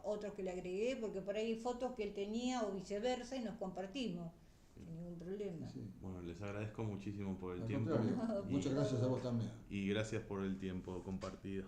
Speaker 1: otros que le agregué, porque por ahí hay fotos que él tenía o viceversa y nos compartimos, sin ningún problema.
Speaker 3: Sí.
Speaker 2: Bueno, les agradezco muchísimo por el
Speaker 3: Al
Speaker 2: tiempo.
Speaker 3: contrario, muchas gracias a vos también.
Speaker 2: Y gracias por el tiempo compartido.